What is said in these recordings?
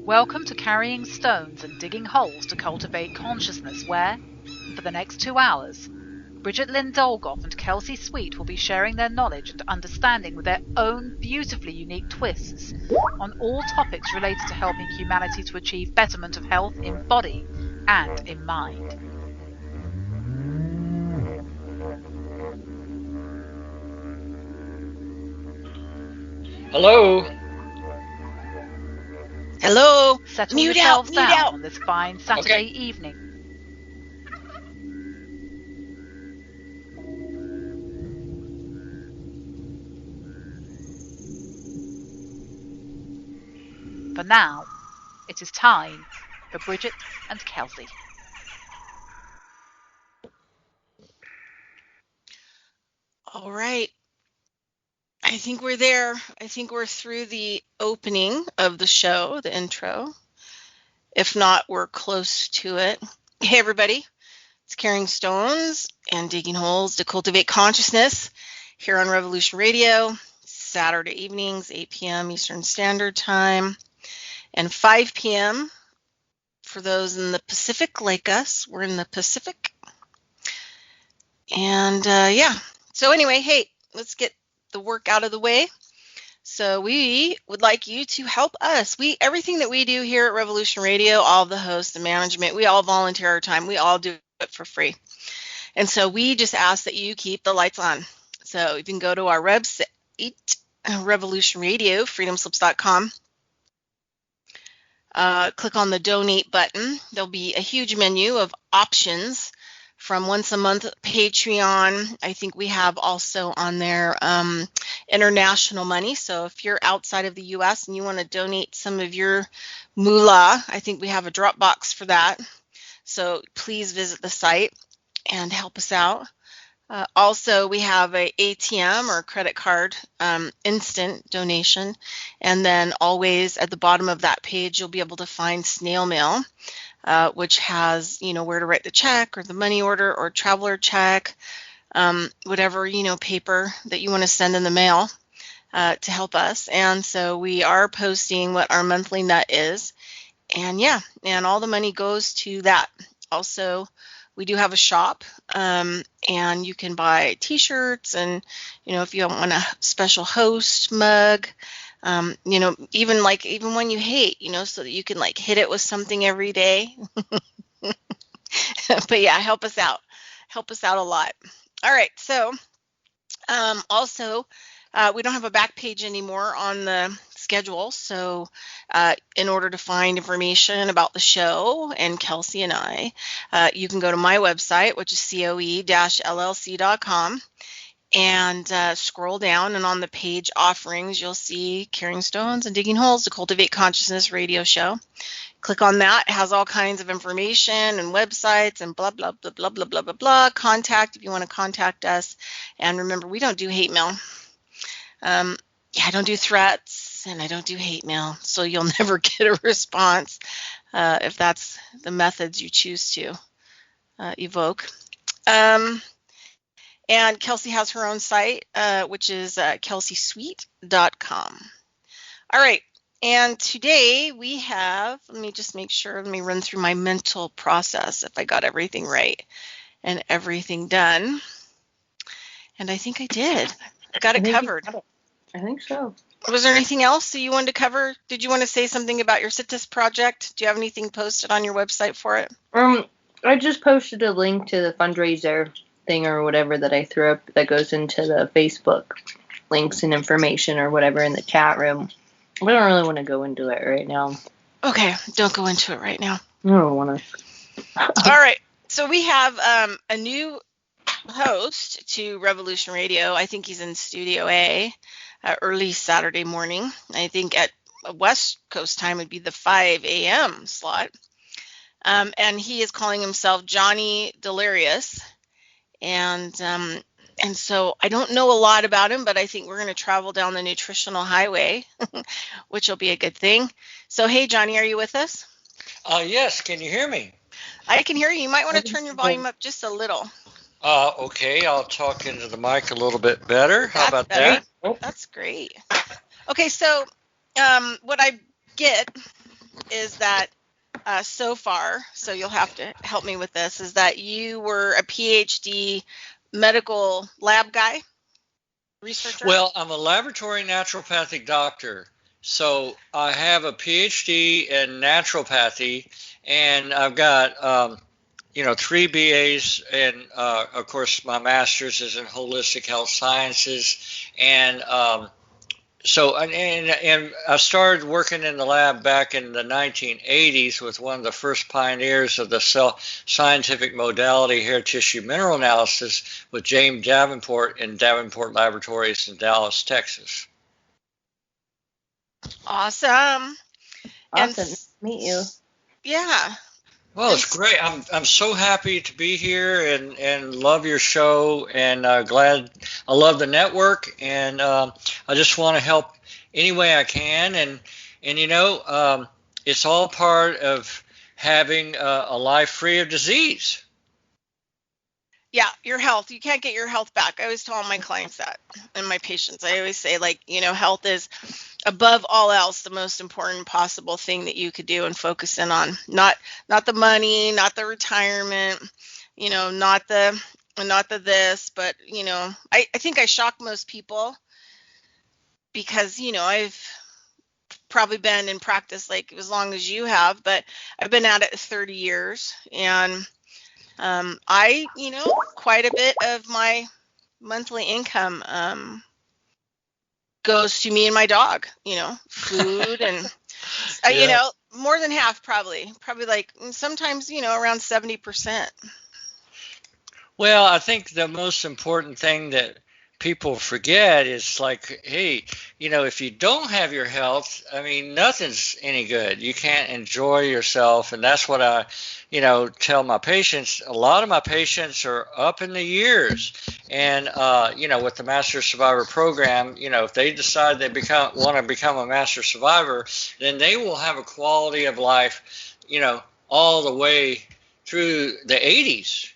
Welcome to Carrying Stones and Digging Holes to Cultivate Consciousness, where, for the next 2 hours, Bridgette Dolgoff and Kelsey Sweet will be sharing their knowledge and understanding with their own beautifully unique twists on all topics related to helping humanity to achieve betterment of health in body and in mind. Hello. Hello. Settle yourselves down on this fine Saturday evening. For now, it is time for Bridgette and Kelsey. All right. I think we're there. I think we're through the opening of the show, the intro. If not, we're close to it. Hey, everybody. It's Carrying Stones and Digging Holes to Cultivate Consciousness here on Revolution Radio, Saturday evenings, 8 p.m. Eastern Standard Time, and 5 p.m. for those in the Pacific like us. We're in the Pacific. And, So anyway, hey, let's get the work out of the way. So we would like you to help us. Everything that we do here at Revolution Radio, all the hosts, the management, we all volunteer our time. We all do it for free. And so we just ask that you keep the lights on. So you can go to our website, Revolution Radio, freedomslips.com. Click on the donate button. There'll be a huge menu of options from once a month Patreon. I think we have also on there international money. So if you're outside of the U.S. and you want to donate some of your moolah, I think we have a drop box for that. So please visit the site and help us out. Also, we have a ATM or credit card instant donation. And then always at the bottom of that page, you'll be able to find snail mail, which has, where to write the check or the money order or traveler check, whatever, paper that you want to send in the mail to help us. And so we are posting what our monthly nut is. And all the money goes to that. Also, we do have a shop, and you can buy T-shirts, and if you want a special host mug, even when you hate, so that you can hit it with something every day. But help us out a lot. All right, so also we don't have a back page anymore on the schedule, so in order to find information about the show and Kelsey and I, you can go to my website, which is coe-llc.com, and scroll down, and on the page offerings, you'll see Carrying Stones and Digging Holes to Cultivate Consciousness radio show. Click on that. It has all kinds of information and websites and blah, blah, blah, blah, blah, blah, blah, blah. Contact if you want to contact us. And remember, we don't do hate mail. I don't do threats, and I don't do hate mail, so you'll never get a response if that's the methods you choose to evoke. And Kelsey has her own site, which is kelseysweet.com. All right, and today we have, let me run through my mental process if I got everything right and everything done. And I think I did. I got it covered. I think so. Was there anything else that you wanted to cover? Did you want to say something about your Citrus project? Do you have anything posted on your website for it? I just posted a link to the fundraiser thing or whatever that I threw up that goes into the Facebook links and information or whatever in the chat room. I don't really want to go into it right now. Okay, don't go into it right now. I don't want to. All right, so we have a new host to Revolution Radio. I think he's in Studio A early Saturday morning. I think at West Coast time would be the 5 a.m. slot. And he is calling himself Johnny Delirious. And so I don't know a lot about him, but I think we're going to travel down the nutritional highway, which will be a good thing. So, hey, Johnny, are you with us? Yes. Can you hear me? I can hear you. You might want to turn your volume up just a little. Okay. I'll talk into the mic a little bit better. How about that? That's great. Okay. So what I get is that so far, so you'll have to help me with this, is that you were a PhD medical lab guy, researcher? Well, I'm a laboratory naturopathic doctor. So I have a PhD in naturopathy, and I've got, 3 BAs, and of course, my master's is in holistic health sciences. And and I started working in the lab back in the 1980s with one of the first pioneers of the cell scientific modality hair tissue mineral analysis with James Davenport in Davenport Laboratories in Dallas, Texas. Awesome. Awesome to meet you. Yeah. Well, it's great. I'm so happy to be here and love your show, and glad I love the network, and I just want to help any way I can, and it's all part of having a life free of disease. Yeah, your health. You can't get your health back. I always tell all my clients that, and my patients. I always say, health is above all else the most important possible thing that you could do and focus in on. Not the money, not the retirement, not the this, but I think I shock most people because I've probably been in practice like as long as you have, but I've been at it 30 years, and quite a bit of my monthly income goes to me and my dog, food and, more than half probably like sometimes, around 70%. Well, I think the most important thing that people forget is like, hey, if you don't have your health, I mean, nothing's any good. You can't enjoy yourself. And that's what I, tell my patients. A lot of my patients are up in the years. And, with the Master Survivor program, if they decide they want to become a Master Survivor, then they will have a quality of life, all the way through the 80s,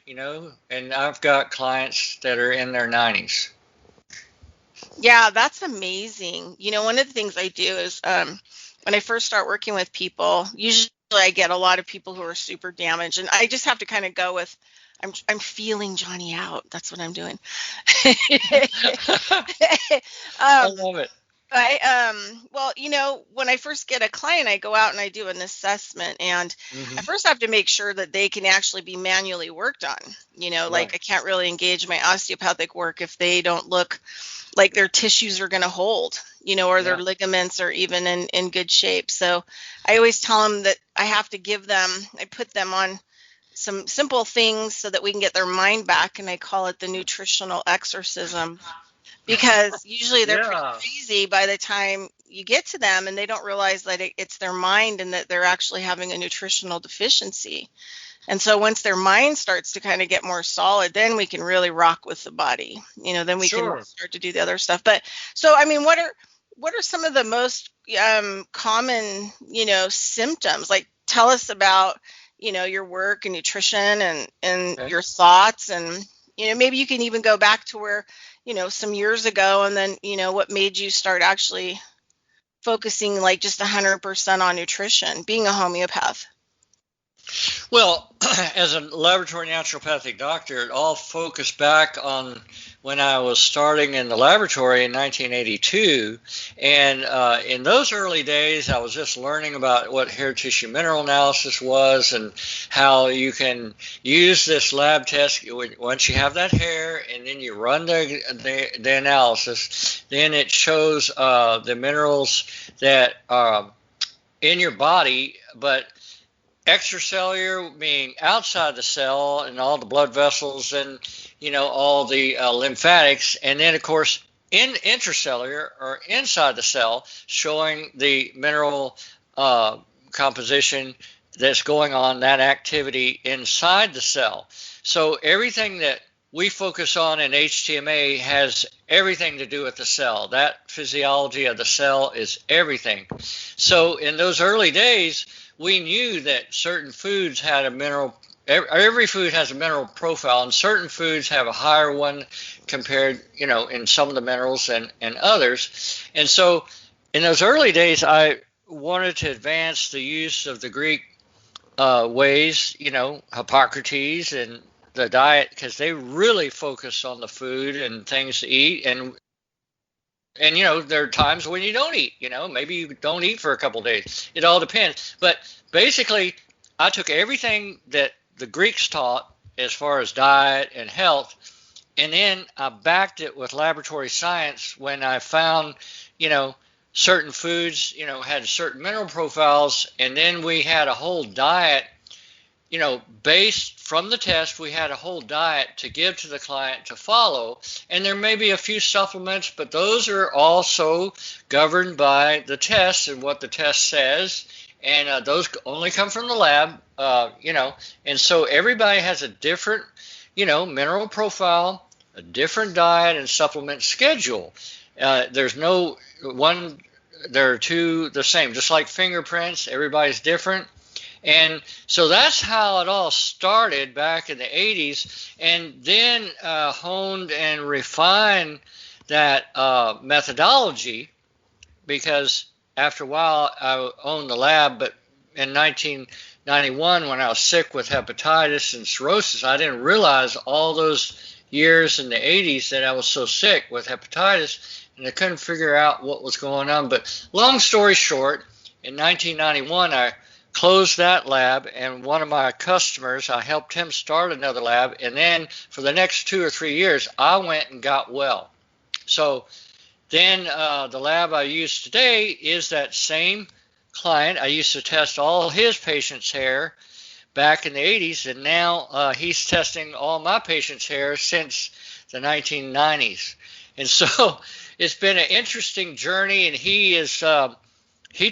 and I've got clients that are in their 90s. Yeah, that's amazing. One of the things I do is when I first start working with people, usually I get a lot of people who are super damaged, and I just have to kind of go with, I'm feeling Johnny out. That's what I'm doing. I love it. When I first get a client, I go out and I do an assessment, and I first have to make sure that they can actually be manually worked on. Like I can't really engage my osteopathic work if they don't look like their tissues are going to hold, or their ligaments are even in good shape. So I always tell them that I put them on some simple things so that we can get their mind back, and I call it the nutritional exorcism. Because usually they're pretty crazy by the time you get to them, and they don't realize that it's their mind and that they're actually having a nutritional deficiency. And so once their mind starts to kind of get more solid, then we can really rock with the body. Then we can start to do the other stuff. But so, I mean, what are some of the most common, symptoms? Like, tell us about, your work and nutrition and your thoughts, and maybe you can even go back to where, some years ago, and then, what made you start actually focusing like just 100% on nutrition, being a homeopath? Well, as a laboratory naturopathic doctor, it all focused back on when I was starting in the laboratory in 1982. And in those early days, I was just learning about what hair tissue mineral analysis was and how you can use this lab test. Once you have that hair and then you run the analysis, then it shows the minerals that are in your body, but extracellular meaning outside the cell and all the blood vessels and all the lymphatics, and then of course intracellular or inside the cell, showing the mineral composition that's going on, that activity inside the cell. So everything that we focus on in HTMA has everything to do with the cell. That physiology of the cell is everything. So in those early days, we knew that certain foods had a mineral, every food has a mineral profile, and certain foods have a higher one compared, in some of the minerals and others. And so in those early days, I wanted to advance the use of the Greek ways, Hippocrates and the diet, because they really focus on the food and things to eat. And there are times when you don't eat, maybe you don't eat for a couple of days. It all depends. But basically, I took everything that the Greeks taught as far as diet and health, and then I backed it with laboratory science when I found, certain foods, had certain mineral profiles, and then we had a whole diet, based from the test. We had a whole diet to give to the client to follow, and there may be a few supplements, but those are also governed by the test and what the test says, and those only come from the lab, and so everybody has a different, mineral profile, a different diet and supplement schedule. There's no one, there are two the same, just like fingerprints, everybody's different. And so that's how it all started back in the 80s, and then honed and refined that methodology, because after a while I owned the lab, but in 1991 when I was sick with hepatitis and cirrhosis, I didn't realize all those years in the 80s that I was so sick with hepatitis, and I couldn't figure out what was going on. But long story short, in 1991 I closed that lab, and one of my customers, I helped him start another lab, and then for the next 2 or 3 years I went and got well. So then the lab I use today is that same client. I used to test all his patients' hair back in the 80s, and now he's testing all my patients' hair since the 1990s. And so it's been an interesting journey, and he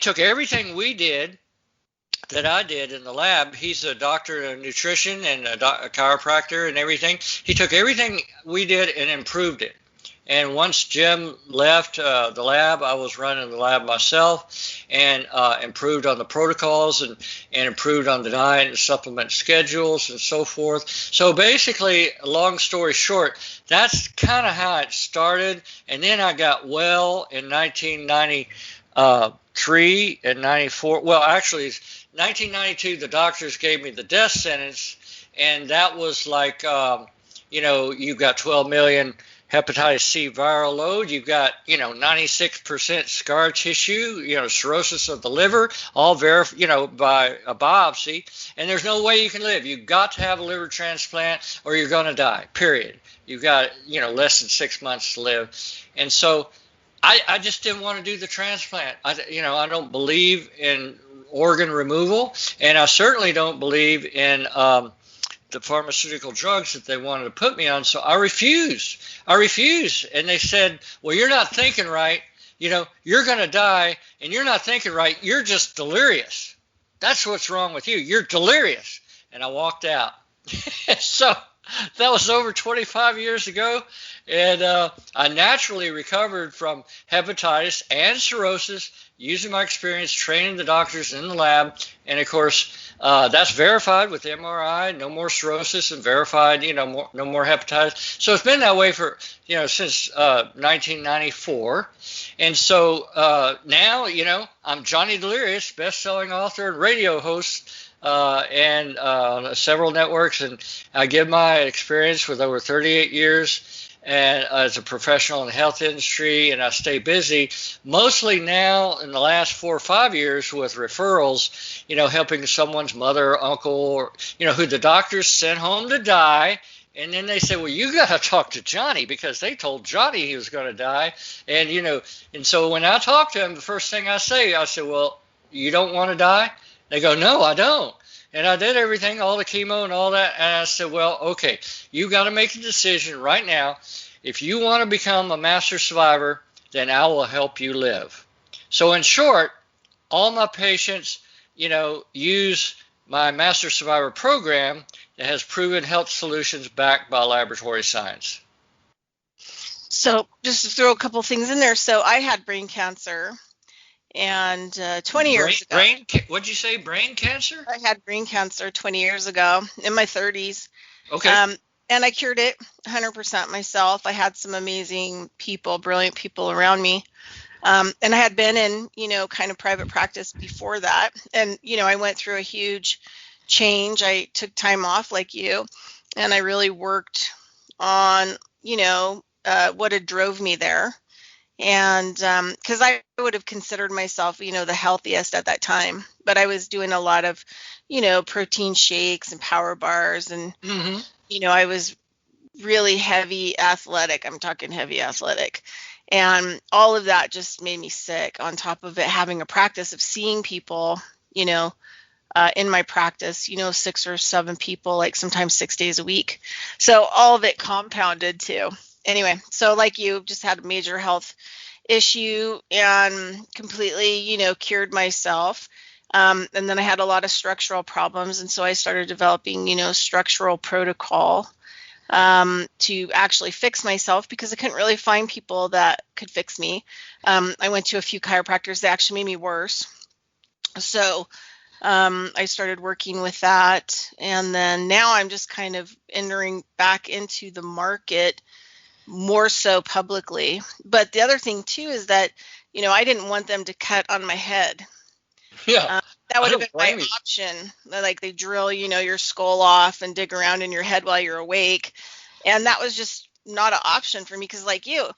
took everything we did that I did in the lab. He's a doctor of nutrition and a chiropractor and everything. He took everything we did and improved it. And once Jim left the lab, I was running the lab myself, and improved on the protocols and improved on the diet and supplement schedules and so forth. So basically, long story short, that's kind of how it started. And then I got well in 1993 and 94. Well, actually, 1992, the doctors gave me the death sentence, and that was like, you've got 12 million hepatitis C viral load, you've got, 96% scar tissue, cirrhosis of the liver, all verified, by a biopsy, and there's no way you can live. You've got to have a liver transplant or you're going to die, period. You've got, less than 6 months to live. And so I just didn't want to do the transplant. I don't believe in organ removal, and I certainly don't believe in the pharmaceutical drugs that they wanted to put me on. So I refused. And they said, well, you're not thinking right. You're going to die, and you're not thinking right. You're just delirious. That's what's wrong with you. You're delirious. And I walked out. So that was over 25 years ago. And I naturally recovered from hepatitis and cirrhosis using my experience training the doctors in the lab. And of course, that's verified with MRI, no more cirrhosis, and verified, no more hepatitis. So it's been that way for, since 1994. And so now, I'm Johnny Delirious, best-selling author and radio host, and several networks. And I give my experience with over 38 years and as a professional in the health industry, and I stay busy mostly now in the last 4 or 5 years with referrals, helping someone's mother or uncle, or, who the doctors sent home to die. And then they say, well, you got to talk to Johnny because they told Johnny he was going to die. And, and so when I talk to him, the first thing I say, well, you don't want to die? They go, no, I don't. And I did everything, all the chemo and all that. And I said, well, okay, you got to make a decision right now. If you want to become a master survivor, then I will help you live. So in short, all my patients, use my master survivor program that has proven health solutions backed by laboratory science. So just to throw a couple things in there. So I had brain cancer. And 20 years ago. What'd you say, brain cancer? I had brain cancer 20 years ago in my 30s. Okay. And I cured it 100% myself. I had some amazing people, brilliant people around me. And I had been in, kind of private practice before that. And, I went through a huge change. I took time off like you, and I really worked on, what had drove me there. And because I would have considered myself, the healthiest at that time, but I was doing a lot of, protein shakes and power bars. And, I was really heavy athletic. I'm talking heavy athletic. And all of that just made me sick, on top of it having a practice of seeing people, in my practice, 6 or 7 people, like sometimes 6 days a week. So all of it compounded too. Anyway, so like you, just had a major health issue and completely, cured myself. And then I had a lot of structural problems. And so I started developing, structural protocol to actually fix myself, because I couldn't really find people that could fix me. I went to a few chiropractors that actually made me worse. So I started working with that. And then now I'm just kind of entering back into the market more so publicly. But the other thing too is that, I didn't want them to cut on my head. Yeah. That would have been my option. Like they drill, your skull off and dig around in your head while you're awake. And that was just not an option for me, because like you,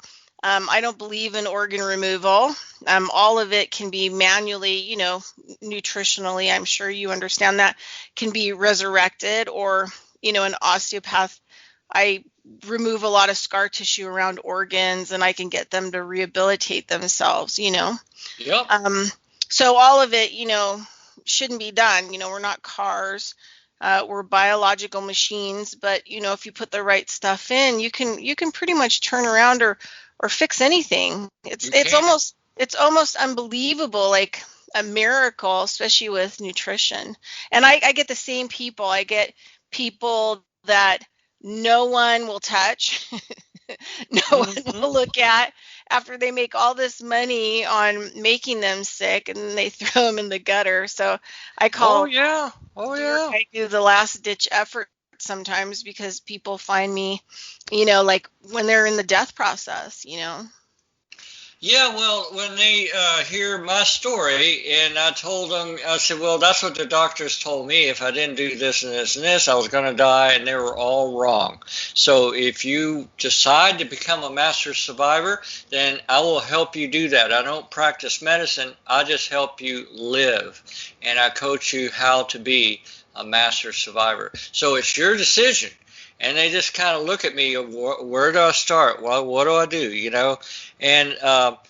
I don't believe in organ removal. All of it can be manually, nutritionally, I'm sure you understand that, can be resurrected, or, an osteopath, I remove a lot of scar tissue around organs and I can get them to rehabilitate themselves, Yep. So all of it, shouldn't be done. We're not cars. We're biological machines, but if you put the right stuff in, you can pretty much turn around or fix anything. It's almost unbelievable, like a miracle, especially with nutrition. And I get the same people. I get people that no one will touch, no one will look at, after they make all this money on making them sick, and then they throw them in the gutter. So I call I do the last ditch effort sometimes, because people find me, like when they're in the death process, Yeah, well, when they hear my story, and I told them, I said, well, that's what the doctors told me. If I didn't do this and this and this, I was going to die, and they were all wrong. So if you decide to become a master survivor, then I will help you do that. I don't practice medicine. I just help you live, and I coach you how to be a master survivor. So it's your decision. And they just kind of look at me, where do I start? Well, what do I do, And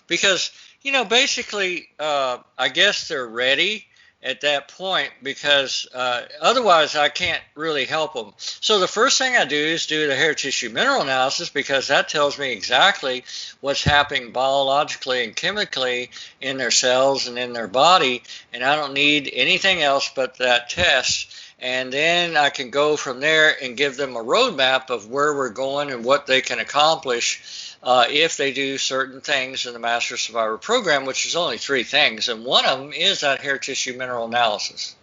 because, basically, I guess they're ready at that point, because otherwise I can't really help them. So the first thing I do is do the hair tissue mineral analysis, because that tells me exactly what's happening biologically and chemically in their cells and in their body, and I don't need anything else but that test. And then I can go from there and give them a roadmap of where we're going and what they can accomplish if they do certain things in the Master Survivor program, which is only 3 things. And one of them is that hair tissue mineral analysis.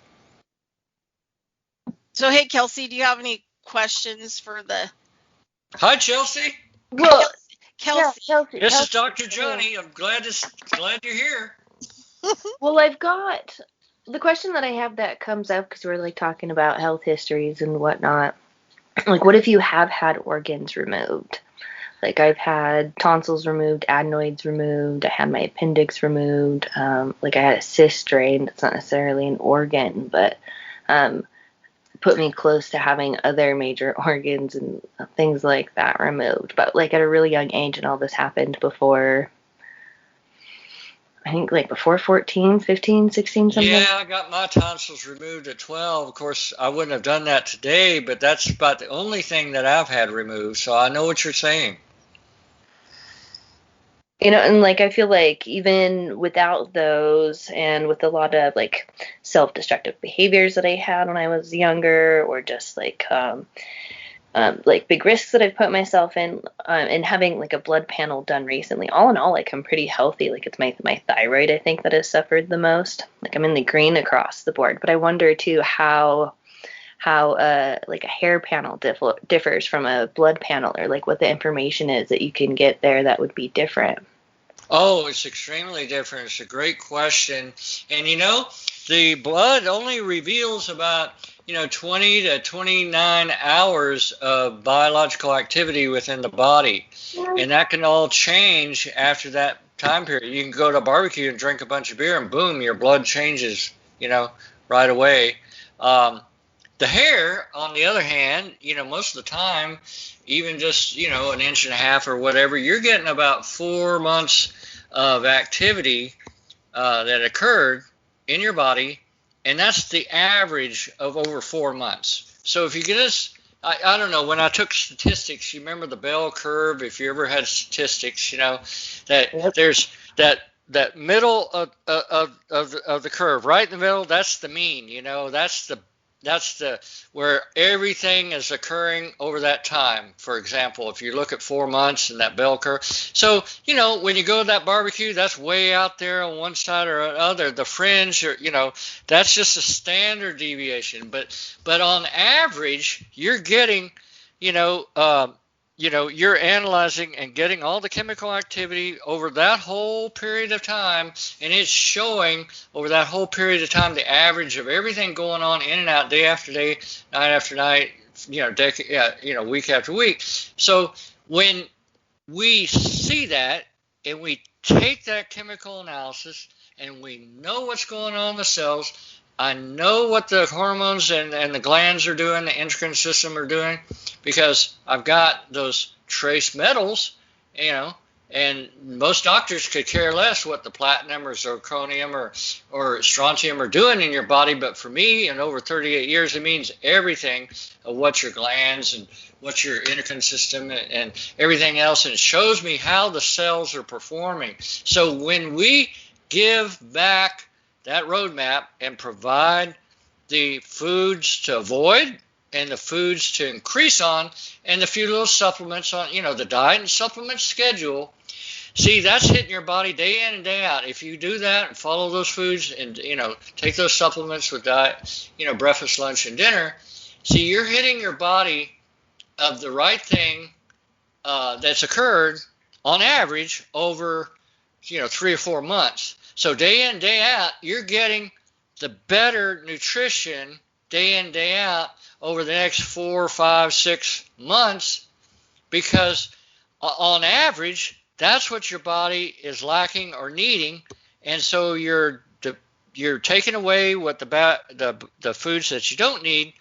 So, hey, Kelsey, do you have any questions for the... Hi, Chelsea. Well, Kelsey. This is Dr. Johnny. I'm glad you're here. Well, I've got... The question that I have that comes up, because we're like talking about health histories and whatnot, like what if you have had organs removed? Like I've had tonsils removed, adenoids removed, I had my appendix removed, like I had a cyst drained. It's not necessarily an organ, but put me close to having other major organs and things like that removed. But like at a really young age, and all this happened before... I think like before 14, 15, 16, something. Yeah, I got my tonsils removed at 12. Of course, I wouldn't have done that today, but that's about the only thing that I've had removed. So I know what you're saying. And like I feel like even without those, and with a lot of like self-destructive behaviors that I had when I was younger, or just like big risks that I've put myself in, and having like a blood panel done recently, all in all, like I'm pretty healthy. Like it's my thyroid, I think, that has suffered the most. Like I'm in the green across the board. But I wonder too how like a hair panel differs from a blood panel, or like what the information is that you can get there that would be different. Oh, it's extremely different. It's a great question. And the blood only reveals about, 20 to 29 hours of biological activity within the body. And that can all change after that time period. You can go to a barbecue and drink a bunch of beer and boom, your blood changes, right away. The hair, on the other hand, most of the time, even just, an inch and a half or whatever, you're getting about 4 months of activity that occurred in your body, and that's the average of over 4 months. So if you get us, I don't know, when I took statistics, you remember the bell curve, if you ever had statistics, that Yep. there's that middle of the curve, right in the middle, that's the mean, that's the where everything is occurring over that time. For example, if you look at 4 months and that bell curve. So, when you go to that barbecue, that's way out there on one side or another. The fringe, or, that's just a standard deviation. But on average, you're getting, you're analyzing and getting all the chemical activity over that whole period of time, and it's showing over that whole period of time the average of everything going on in and out, day after day, night after night, week after week. So when we see that and we take that chemical analysis and we know what's going on in the cells, I know what the hormones and the glands are doing, the endocrine system are doing, because I've got those trace metals, and most doctors could care less what the platinum or zirconium or strontium are doing in your body. But for me, in over 38 years, it means everything of what your glands and what your endocrine system and everything else. And it shows me how the cells are performing. So when we give back that roadmap and provide the foods to avoid and the foods to increase on and the few little supplements on, the diet and supplement schedule, see, that's hitting your body day in and day out. If you do that and follow those foods and, take those supplements with diet, breakfast, lunch, and dinner, see, you're hitting your body of the right thing that's occurred on average over, 3 or 4 months. So day in, day out, you're getting the better nutrition day in, day out over the next 4, 5, 6 months, because on average, that's what your body is lacking or needing. And so you're taking away what the foods that you don't need,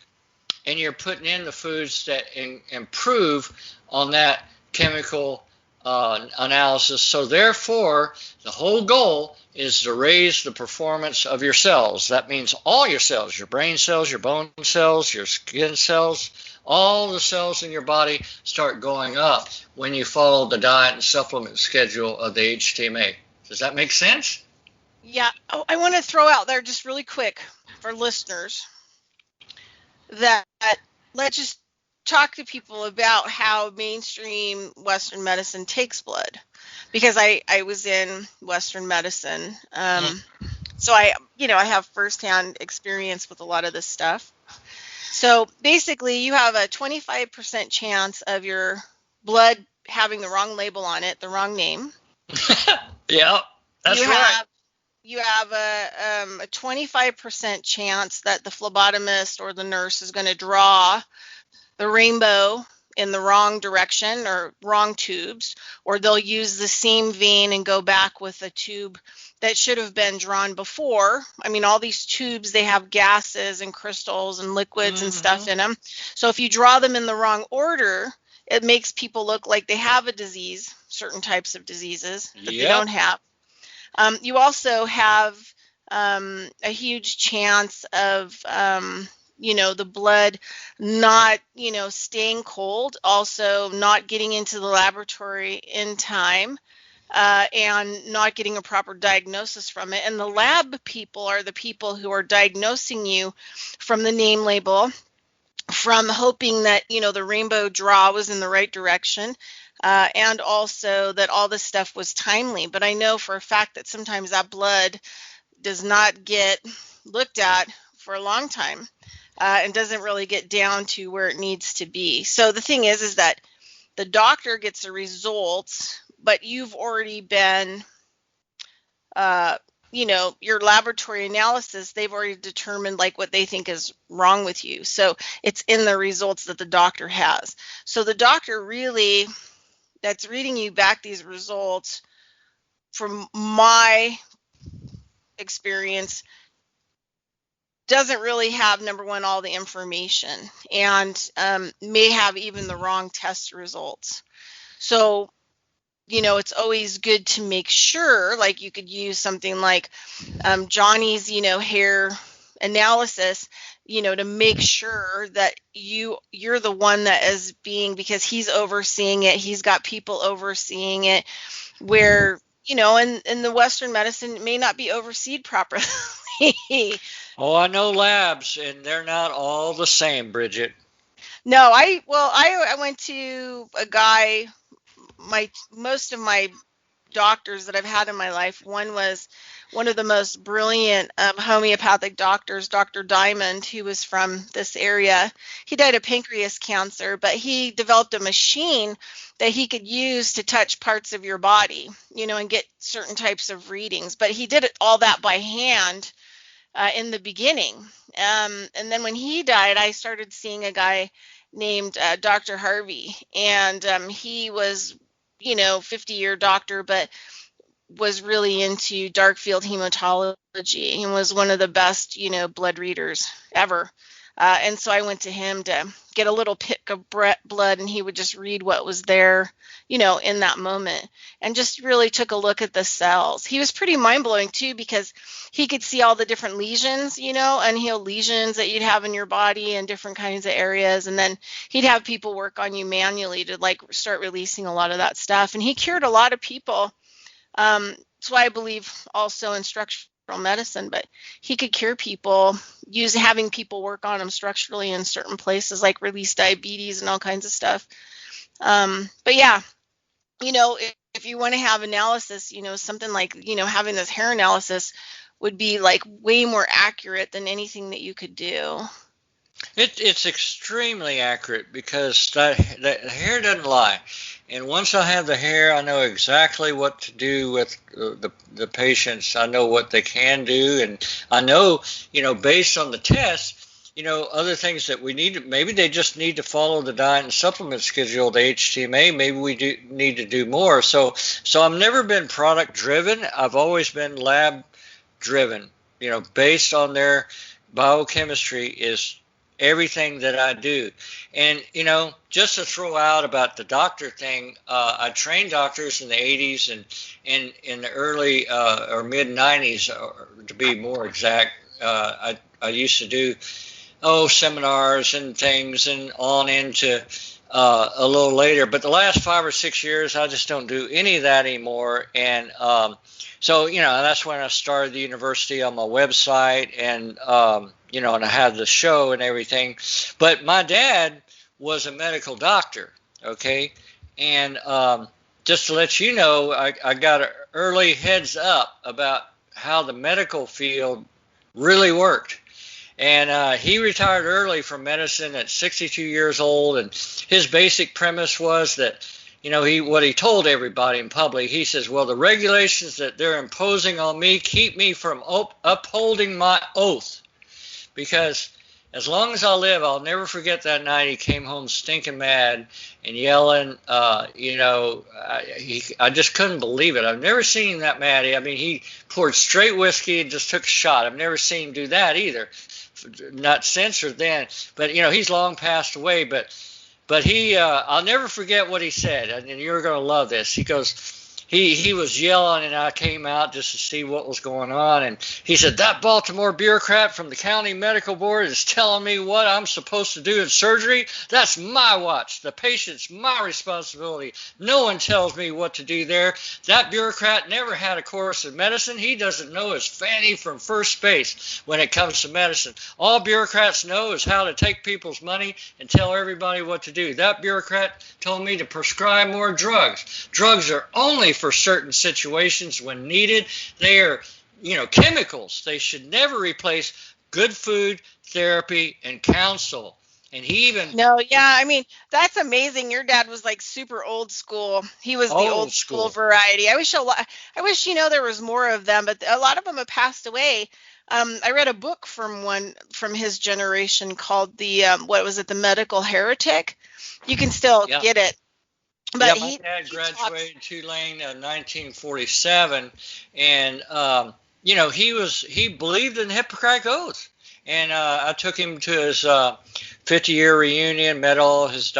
and you're putting in the foods that improve on that chemical analysis. So therefore, the whole goal is to raise the performance of your cells. That means all your cells, your brain cells, your bone cells, your skin cells, all the cells in your body start going up when you follow the diet and supplement schedule of the HTMA. Does that make sense? Yeah. Oh, I want to throw out there just really quick for listeners that let's just talk to people about how mainstream Western medicine takes blood, because I was in Western medicine, so I have firsthand experience with a lot of this stuff. So basically, you have a 25% chance of your blood having the wrong label on it, the wrong name. Yeah, that's right. You have a 25% chance that the phlebotomist or the nurse is going to draw the rainbow in the wrong direction or wrong tubes, or they'll use the same vein and go back with a tube that should have been drawn before. I mean, all these tubes, they have gases and crystals and liquids and stuff in them. So if you draw them in the wrong order, it makes people look like they have a disease, certain types of diseases that they don't have. You also have a huge chance of the blood not, staying cold, also not getting into the laboratory in time, and not getting a proper diagnosis from it. And the lab people are the people who are diagnosing you from the name label, from hoping that, the rainbow draw was in the right direction, and also that all this stuff was timely. But I know for a fact that sometimes that blood does not get looked at for a long time. And doesn't really get down to where it needs to be. So the thing is that the doctor gets the results, but you've already been your laboratory analysis, they've already determined like what they think is wrong with you. So it's in the results that the doctor has. So the doctor really that's reading you back these results, from my experience, doesn't really have, number one, all the information, and may have even the wrong test results. So it's always good to make sure, like you could use something like Johnny's, hair analysis, to make sure that you're the one that is being, because he's overseeing it, he's got people overseeing it, where, in the Western medicine, it may not be overseen properly. Oh, I know labs, and they're not all the same, Bridgette. No, I went to a guy, most of my doctors that I've had in my life, one was one of the most brilliant homeopathic doctors, Dr. Diamond, who was from this area. He died of pancreas cancer, but he developed a machine that he could use to touch parts of your body, and get certain types of readings. But he did all that by hand in the beginning. And then when he died, I started seeing a guy named Dr. Harvey, and he was 50-year doctor, but was really into dark field hematology and was one of the best, blood readers ever. And so I went to him to get a little pick of blood, and he would just read what was there, in that moment, and just really took a look at the cells. He was pretty mind-blowing too, because he could see all the different lesions, unhealed lesions that you'd have in your body in different kinds of areas. And then he'd have people work on you manually to like start releasing a lot of that stuff. And he cured a lot of people. That's why I believe also in structural medicine, but he could cure people having people work on them structurally in certain places, like release diabetes and all kinds of stuff. But yeah, if you want to have analysis, something like, having this hair analysis would be like way more accurate than anything that you could do. It's extremely accurate, because the hair doesn't lie. And once I have the hair, I know exactly what to do with the patients. I know what they can do, and I know, based on the test, other things that we need. Maybe they just need to follow the diet and supplement schedule, the HTMA. Maybe we do need to do more. So I've never been product driven. I've always been lab driven. Based on their biochemistry is everything that I do. And, just to throw out about the doctor thing, I trained doctors in the 80s and in the early or mid 90s, to be more exact. I used to do seminars and things, and on into a little later. But the last 5 or 6 years, I just don't do any of that anymore. And so, that's when I started the university on my website, and and I had the show and everything. But my dad was a medical doctor, okay? And just to let you know, I got an early heads up about how the medical field really worked. And he retired early from medicine at 62 years old, and his basic premise was that, what he told everybody in public, he says, well, the regulations that they're imposing on me keep me from upholding my oath. Because as long as I live, I'll never forget that night he came home stinking mad and yelling. I just couldn't believe it. I've never seen him that mad. I mean, he poured straight whiskey and just took a shot. I've never seen him do that either. Not since or then. But, he's long passed away. But he, I'll never forget what he said. And you're going to love this. He goes, he was yelling, and I came out just to see what was going on. And he said, that Baltimore bureaucrat from the county medical board is telling me what I'm supposed to do in surgery. That's my watch. The patient's my responsibility. No one tells me what to do there. That bureaucrat never had a course in medicine. He doesn't know his fanny from first base when it comes to medicine. All bureaucrats know is how to take people's money and tell everybody what to do. That bureaucrat told me to prescribe more drugs. Drugs are only for certain situations when needed. They are, chemicals. They should never replace good food, therapy, and counsel. And he even No, yeah, I mean, that's amazing. Your dad was like super old school. He was the old old school school. variety. I wish, there was more of them, but a lot of them have passed away. I read a book from his generation called what was it, The Medical Heretic. You can still Yeah. get it. Yeah, But my he dad talks. graduated Tulane in 1947, and he believed in the Hippocratic Oath, and I took him to his 50-year reunion, met all his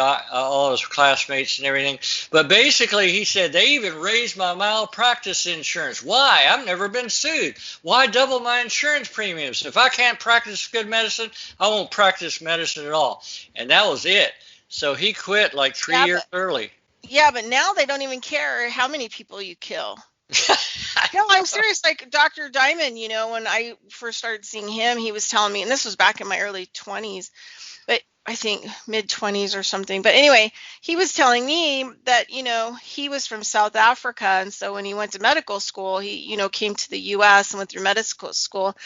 classmates and everything. But basically, he said they even raised my malpractice insurance. Why? I've never been sued. Why double my insurance premiums? If I can't practice good medicine, I won't practice medicine at all. And that was it. So he quit like 3 years early. Yeah, but now they don't even care how many people you kill. No, I'm serious. Like Dr. Diamond, when I first started seeing him, he was telling me, and this was back in my early 20s, but I think mid 20s or something. But anyway, he was telling me that, he was from South Africa. And so when he went to medical school, he, came to the US and went through medical school.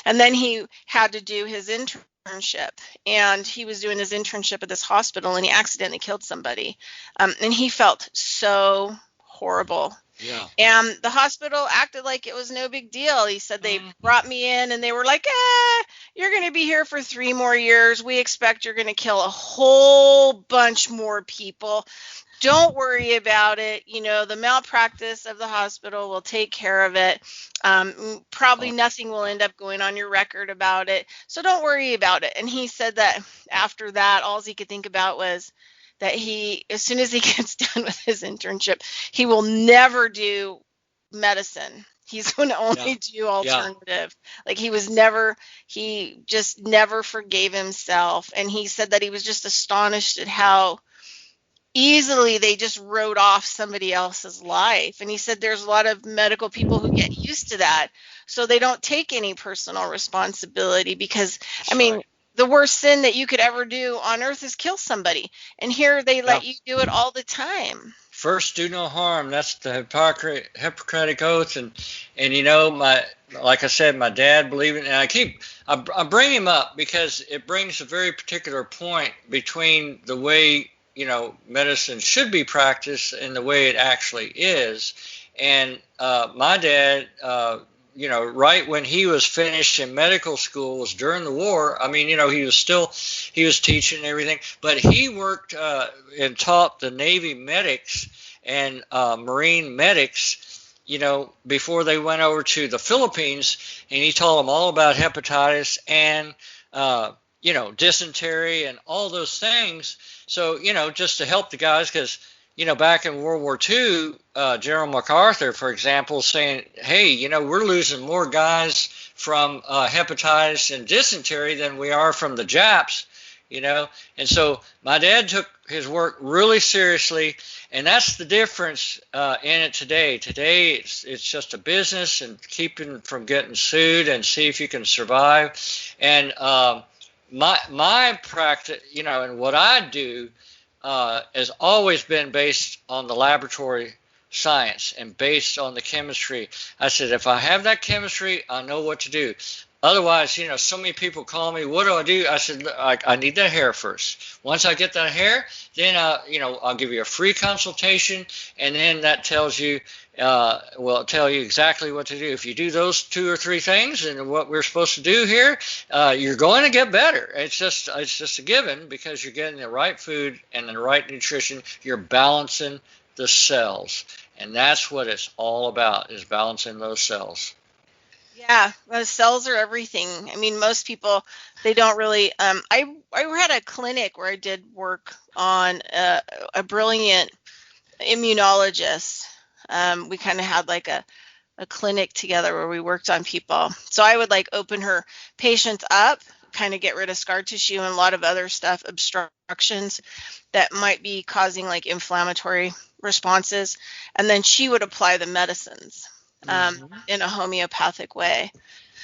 And then he had to do his internship. And he was doing his internship at this hospital and he accidentally killed somebody. And he felt so horrible. Yeah. And the hospital acted like it was no big deal. He said they brought me in and they were like, you're going to be here for 3 more years. We expect you're going to kill a whole bunch more people. Don't worry about it. The malpractice of the hospital will take care of it. Probably nothing will end up going on your record about it. So don't worry about it. And he said that after that, all he could think about was that as soon as he gets done with his internship, he will never do medicine. He's going to only do alternative. Yeah. Like he just never forgave himself. And he said that he was just astonished at how easily they just wrote off somebody else's life. And he said there's a lot of medical people who get used to that. So they don't take any personal responsibility because, right. The worst sin that you could ever do on earth is kill somebody. And here they let you do it all the time. First, do no harm. That's the Hippocratic Oath. And like I said, my dad believed it. And I bring him up because it brings a very particular point between the way, medicine should be practiced and the way it actually is. And my dad, right when he was finished in medical school was during the war. I mean, he was teaching and everything, but he worked and taught the Navy medics and Marine medics, before they went over to the Philippines, and he taught them all about hepatitis and, dysentery and all those things. So, just to help the guys, because back in World War II, General MacArthur, for example, saying, hey, we're losing more guys from hepatitis and dysentery than we are from the Japs, And so my dad took his work really seriously, and that's the difference in it today. Today, it's just a business and keeping from getting sued and see if you can survive. And my practice, and what I do, has always been based on the laboratory science and based on the chemistry. I said, if I have that chemistry, I know what to do. Otherwise, so many people call me, what do I do? I said, I need that hair first. Once I get that hair, then, I'll give you a free consultation, and then that tells you, will tell you exactly what to do. If you do those 2 or 3 things and what we're supposed to do here, you're going to get better. It's just a given because you're getting the right food and the right nutrition. You're balancing the cells, and that's what it's all about, is balancing those cells. Yeah, the cells are everything. I mean, most people, they don't really. I had a clinic where I did work on a brilliant immunologist. We kind of had like a clinic together where we worked on people. So I would like open her patients up, kind of get rid of scar tissue and a lot of other stuff, obstructions that might be causing like inflammatory responses. And then she would apply the medicines in a homeopathic way.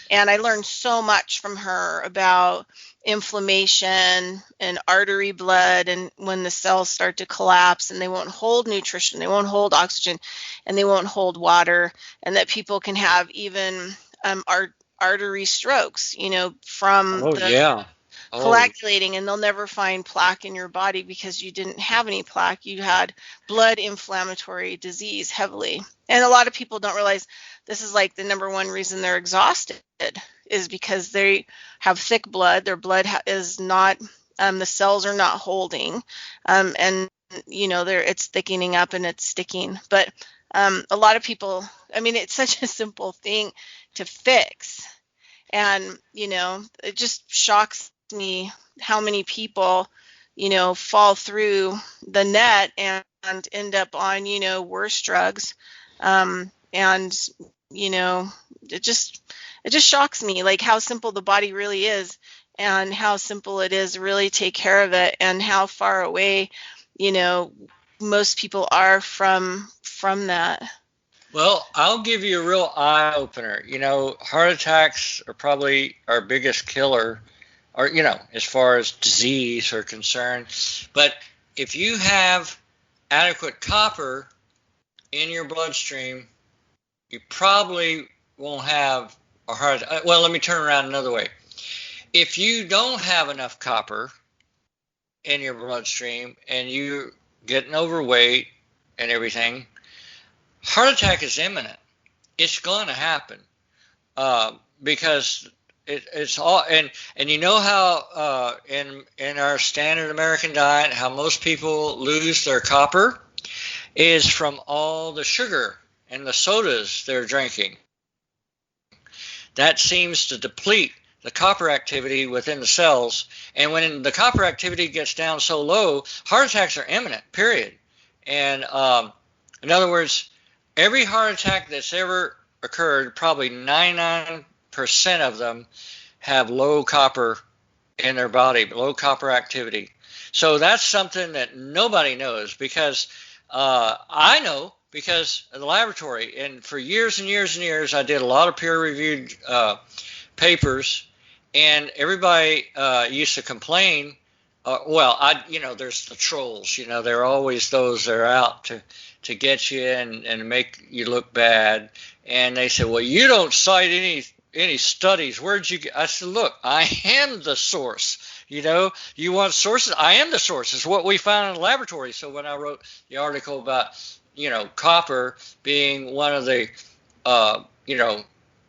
And I learned so much from her about inflammation and artery blood, and when the cells start to collapse and they won't hold nutrition, they won't hold oxygen, and they won't hold water, and that people can have even artery strokes, from coagulating, and they'll never find plaque in your body because you didn't have any plaque. You had blood inflammatory disease heavily. And a lot of people don't realize this is like the number one reason they're exhausted is because they have thick blood. Their blood is not, the cells are not holding, and it's thickening up and it's sticking. But a lot of people, I mean, it's such a simple thing to fix. And, it just shocks me how many people, fall through the net and end up on, worse drugs. It just shocks me, like how simple the body really is and how simple it is to really take care of it and how far away, most people are from that. Well, I'll give you a real eye opener. Heart attacks are probably our biggest killer, or as far as disease are concerned. But if you have adequate copper in your bloodstream, you probably won't have a heart attack. Well, let me turn around another way. If you don't have enough copper in your bloodstream and you're getting overweight and everything, heart attack is imminent. It's going to happen because it's all, and how in our standard American diet, how most people lose their copper is from all the sugar and the sodas they're drinking. That seems to deplete the copper activity within the cells, and when the copper activity gets down so low, heart attacks are imminent, period. And in other words, every heart attack that's ever occurred, probably 99% of them have low copper in their body, low copper activity. So that's something that nobody knows, because I know because of the laboratory. And for years and years and years, I did a lot of peer-reviewed papers, and everybody used to complain. There's the trolls. There are always those that are out to get you and make you look bad. And they said, well, you don't cite any studies. Where'd you get? I said, look, I am the source. You want sources? I am the source. It's what we found in the laboratory. So when I wrote the article about, copper being one of the,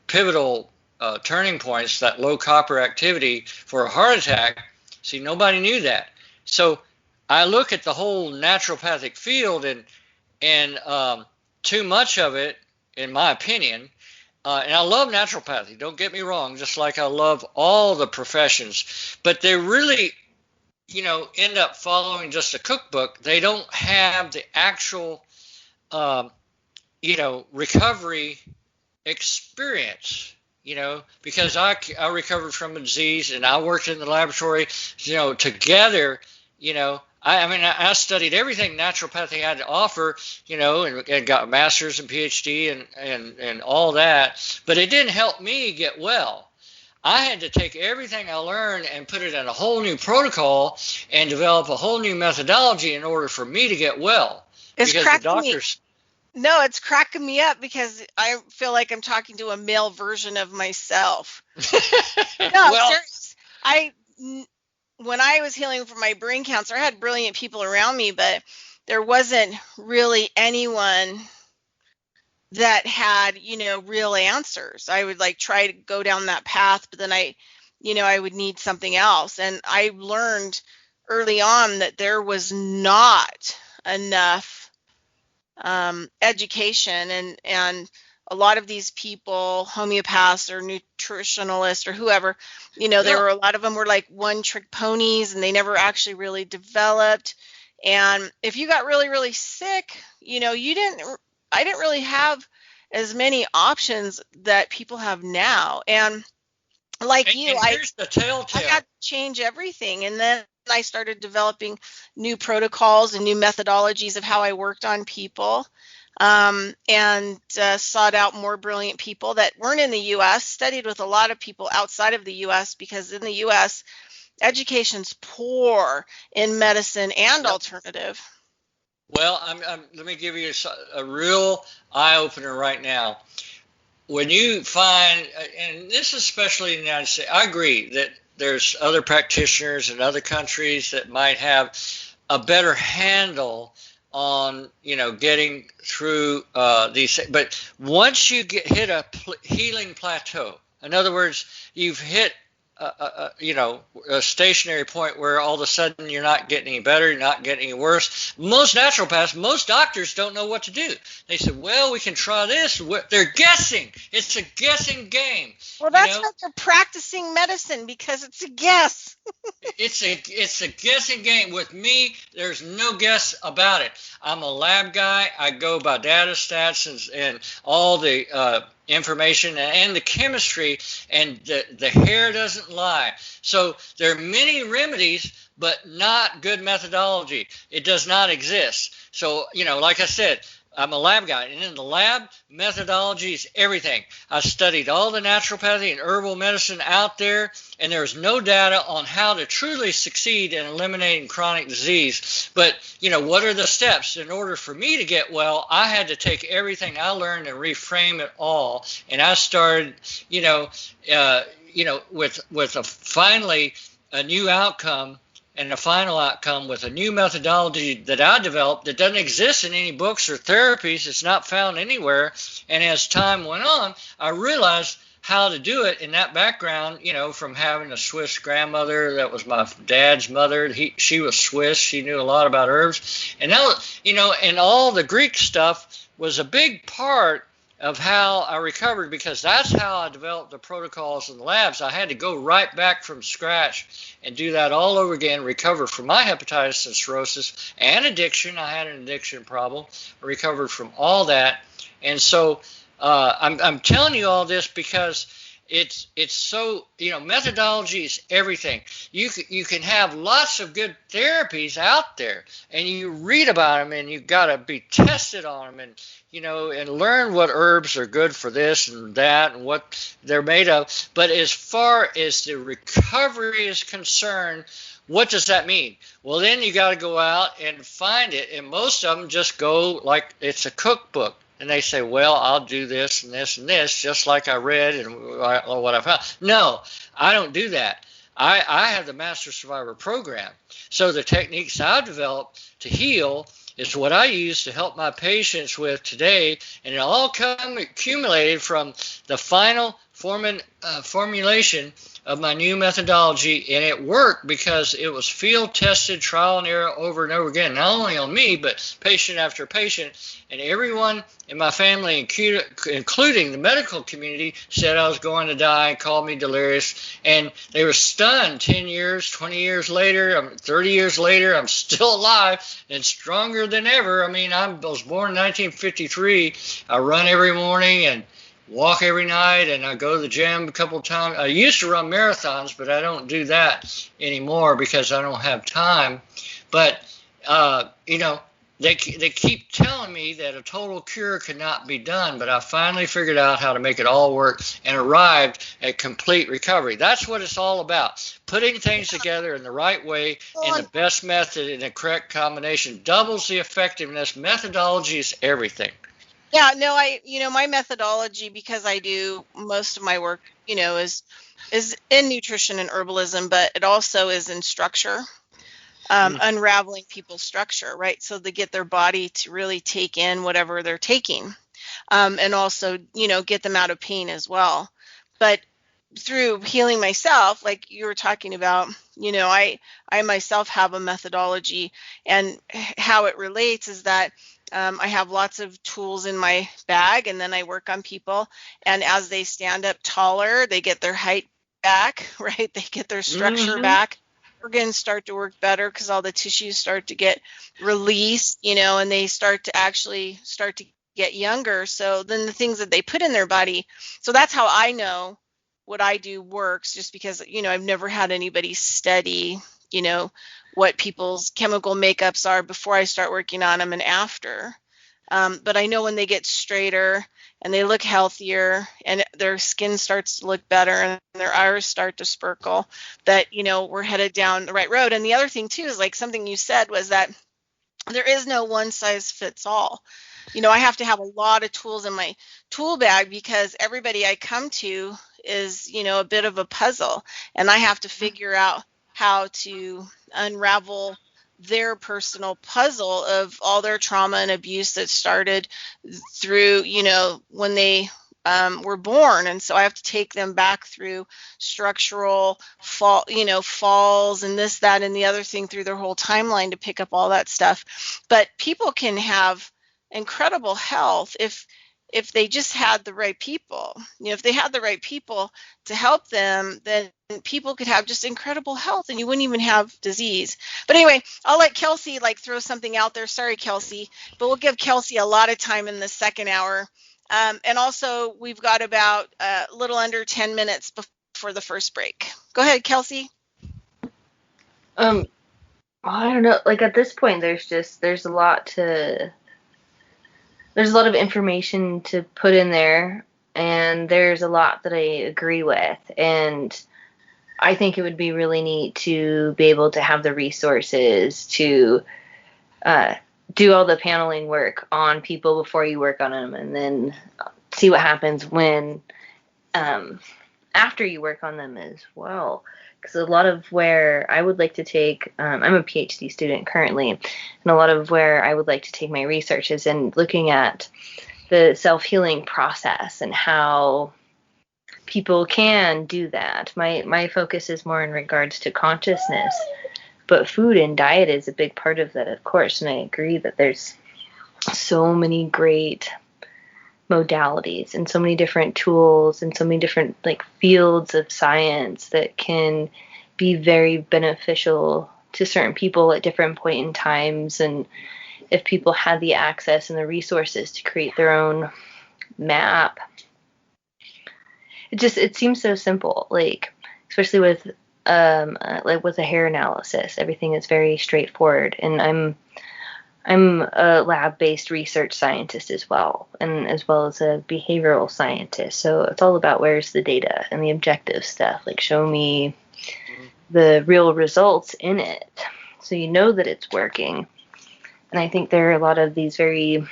pivotal turning points, that low copper activity for a heart attack, see, nobody knew that. So I look at the whole naturopathic field, and too much of it, in my opinion, and I love naturopathy, don't get me wrong, just like I love all the professions, but they really, end up following just a cookbook. They don't have the actual, recovery experience, because I recovered from a disease and I worked in the laboratory, together, I studied everything naturopathy had to offer, and got a master's and PhD and all that, but it didn't help me get well. I had to take everything I learned and put it in a whole new protocol and develop a whole new methodology in order for me to get well. It's cracking me up because I feel like I'm talking to a male version of myself. Seriously. When I was healing from my brain cancer, I had brilliant people around me, but there wasn't really anyone that had, real answers. I would try to go down that path, but then I would need something else. And I learned early on that there was not enough education, and a lot of these people, homeopaths or nutritionalists or whoever, there were a lot of them were like one-trick ponies, and they never actually really developed. And if you got really, really sick, I didn't really have as many options that people have now. And I had to change everything. And then I started developing new protocols and new methodologies of how I worked on people, and sought out more brilliant people that weren't in the U.S., studied with a lot of people outside of the U.S., because in the U.S., education's poor in medicine and alternative. Well, let me give you a real eye-opener right now. When you find, and this is especially in the United States, I agree that there's other practitioners in other countries that might have a better handle on, getting through these. But once you hit a healing plateau, in other words, you've hit a stationary point where all of a sudden you're not getting any better, you're not getting any worse. Most naturopaths, most doctors don't know what to do. They say, well, we can try this. They're guessing. It's a guessing game. Well, that's why they're practicing medicine, because it's a guess. It's a guessing game. With me, there's no guess about it. I'm a lab guy. I go by data stats and all the information and the chemistry, and the hair doesn't lie. So there are many remedies, but not good methodology. It does not exist. So, like I said, I'm a lab guy, and in the lab, methodology is everything. I studied all the naturopathy and herbal medicine out there, and there's no data on how to truly succeed in eliminating chronic disease. But, what are the steps? In order for me to get well, I had to take everything I learned and reframe it all. And I started, with finally a new outcome, and the final outcome with a new methodology that I developed that doesn't exist in any books or therapies. It's not found anywhere. And as time went on, I realized how to do it in that background, from having a Swiss grandmother that was my dad's mother. She was Swiss. She knew a lot about herbs. And that, and all the Greek stuff was a big part of how I recovered, because that's how I developed the protocols in the labs. I had to go right back from scratch and do that all over again, recover from my hepatitis and cirrhosis and addiction. I had an addiction problem. I recovered from all that. And so I'm telling you all this because it's so, methodology is everything. You can have lots of good therapies out there, and you read about them, and you got to be tested on them, and and learn what herbs are good for this and that and what they're made of. But as far as the recovery is concerned, what does that mean? Well, then you got to go out and find it, and most of them just go like it's a cookbook. And they say, well, I'll do this and this and this, just like I read and what I found. No, I don't do that. I have the Master Survivor program. So the techniques I've developed to heal is what I use to help my patients with today. And it all accumulated from the final formulation of my new methodology, and it worked because it was field tested, trial and error over and over again, not only on me, but patient after patient. And everyone in my family, including the medical community, said I was going to die and called me delirious. And they were stunned. 10 years, 20 years later, 30 years later, I'm still alive and stronger than ever. I mean, I was born in 1953. I run every morning and walk every night, and I go to the gym a couple of times. I used to run marathons, but I don't do that anymore because I don't have time. But, they keep telling me that a total cure cannot be done, but I finally figured out how to make it all work and arrived at complete recovery. That's what it's all about. Putting things together in the right way and the best method in the correct combination doubles the effectiveness. Methodology is everything. Yeah, no, my methodology, because I do most of my work, is in nutrition and herbalism, but it also is in structure, unraveling people's structure, right? So they get their body to really take in whatever they're taking, and also, get them out of pain as well. But through healing myself, like you were talking about, I myself have a methodology, and how it relates is that I have lots of tools in my bag, and then I work on people. And as they stand up taller, they get their height back, right? They get their structure back. Organs start to work better because all the tissues start to get released, and they start to get younger. So then the things that they put in their body. So that's how I know what I do works, just because, I've never had anybody study, what people's chemical makeups are before I start working on them and after. But I know when they get straighter and they look healthier and their skin starts to look better and their eyes start to sparkle, that, we're headed down the right road. And the other thing too is, like something you said, was that there is no one size fits all. I have to have a lot of tools in my tool bag, because everybody I come to is, a bit of a puzzle, and I have to figure out how to unravel their personal puzzle of all their trauma and abuse that started through, when they were born. And so I have to take them back through structural falls and this, that, and the other thing through their whole timeline to pick up all that stuff. But people can have incredible health if they just had the right people. If they had the right people to help them, then people could have just incredible health and you wouldn't even have disease. But anyway, I'll let Kelsey throw something out there. Sorry, Kelsey, but we'll give Kelsey a lot of time in the second hour. And also, we've got about a little under 10 minutes before the first break. Go ahead, Kelsey. I don't know. At this point, there's a lot of information to put in there, and there's a lot that I agree with. And I think it would be really neat to be able to have the resources to do all the paneling work on people before you work on them, and then see what happens when after you work on them as well. Because a lot of where I would like to take, I'm a PhD student currently, and a lot of where I would like to take my research is in looking at the self-healing process and how people can do that. My focus is more in regards to consciousness, but food and diet is a big part of that, of course, and I agree that there's so many great modalities and so many different tools and so many different fields of science that can be very beneficial to certain people at different point in times. And if people had the access and the resources to create their own map, it seems so simple, especially with with a hair analysis, everything is very straightforward. And I'm a lab-based research scientist as well, and as well as a behavioral scientist. So it's all about where's the data and the objective stuff. Show me the real results in it, so you know that it's working. And I think there are a lot of these very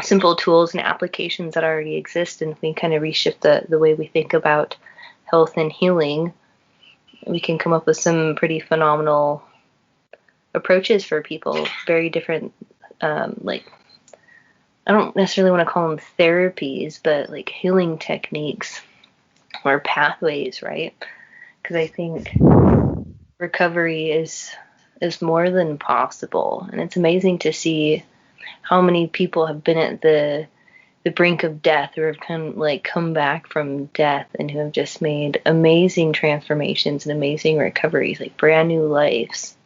simple tools and applications that already exist, and if we kind of reshift the way we think about health and healing, we can come up with some pretty phenomenal approaches for people. Very different, I don't necessarily want to call them therapies, but healing techniques or pathways, right? Because I think recovery is more than possible, and it's amazing to see how many people have been at the brink of death, or have come back from death, and who have just made amazing transformations and amazing recoveries, brand new lives.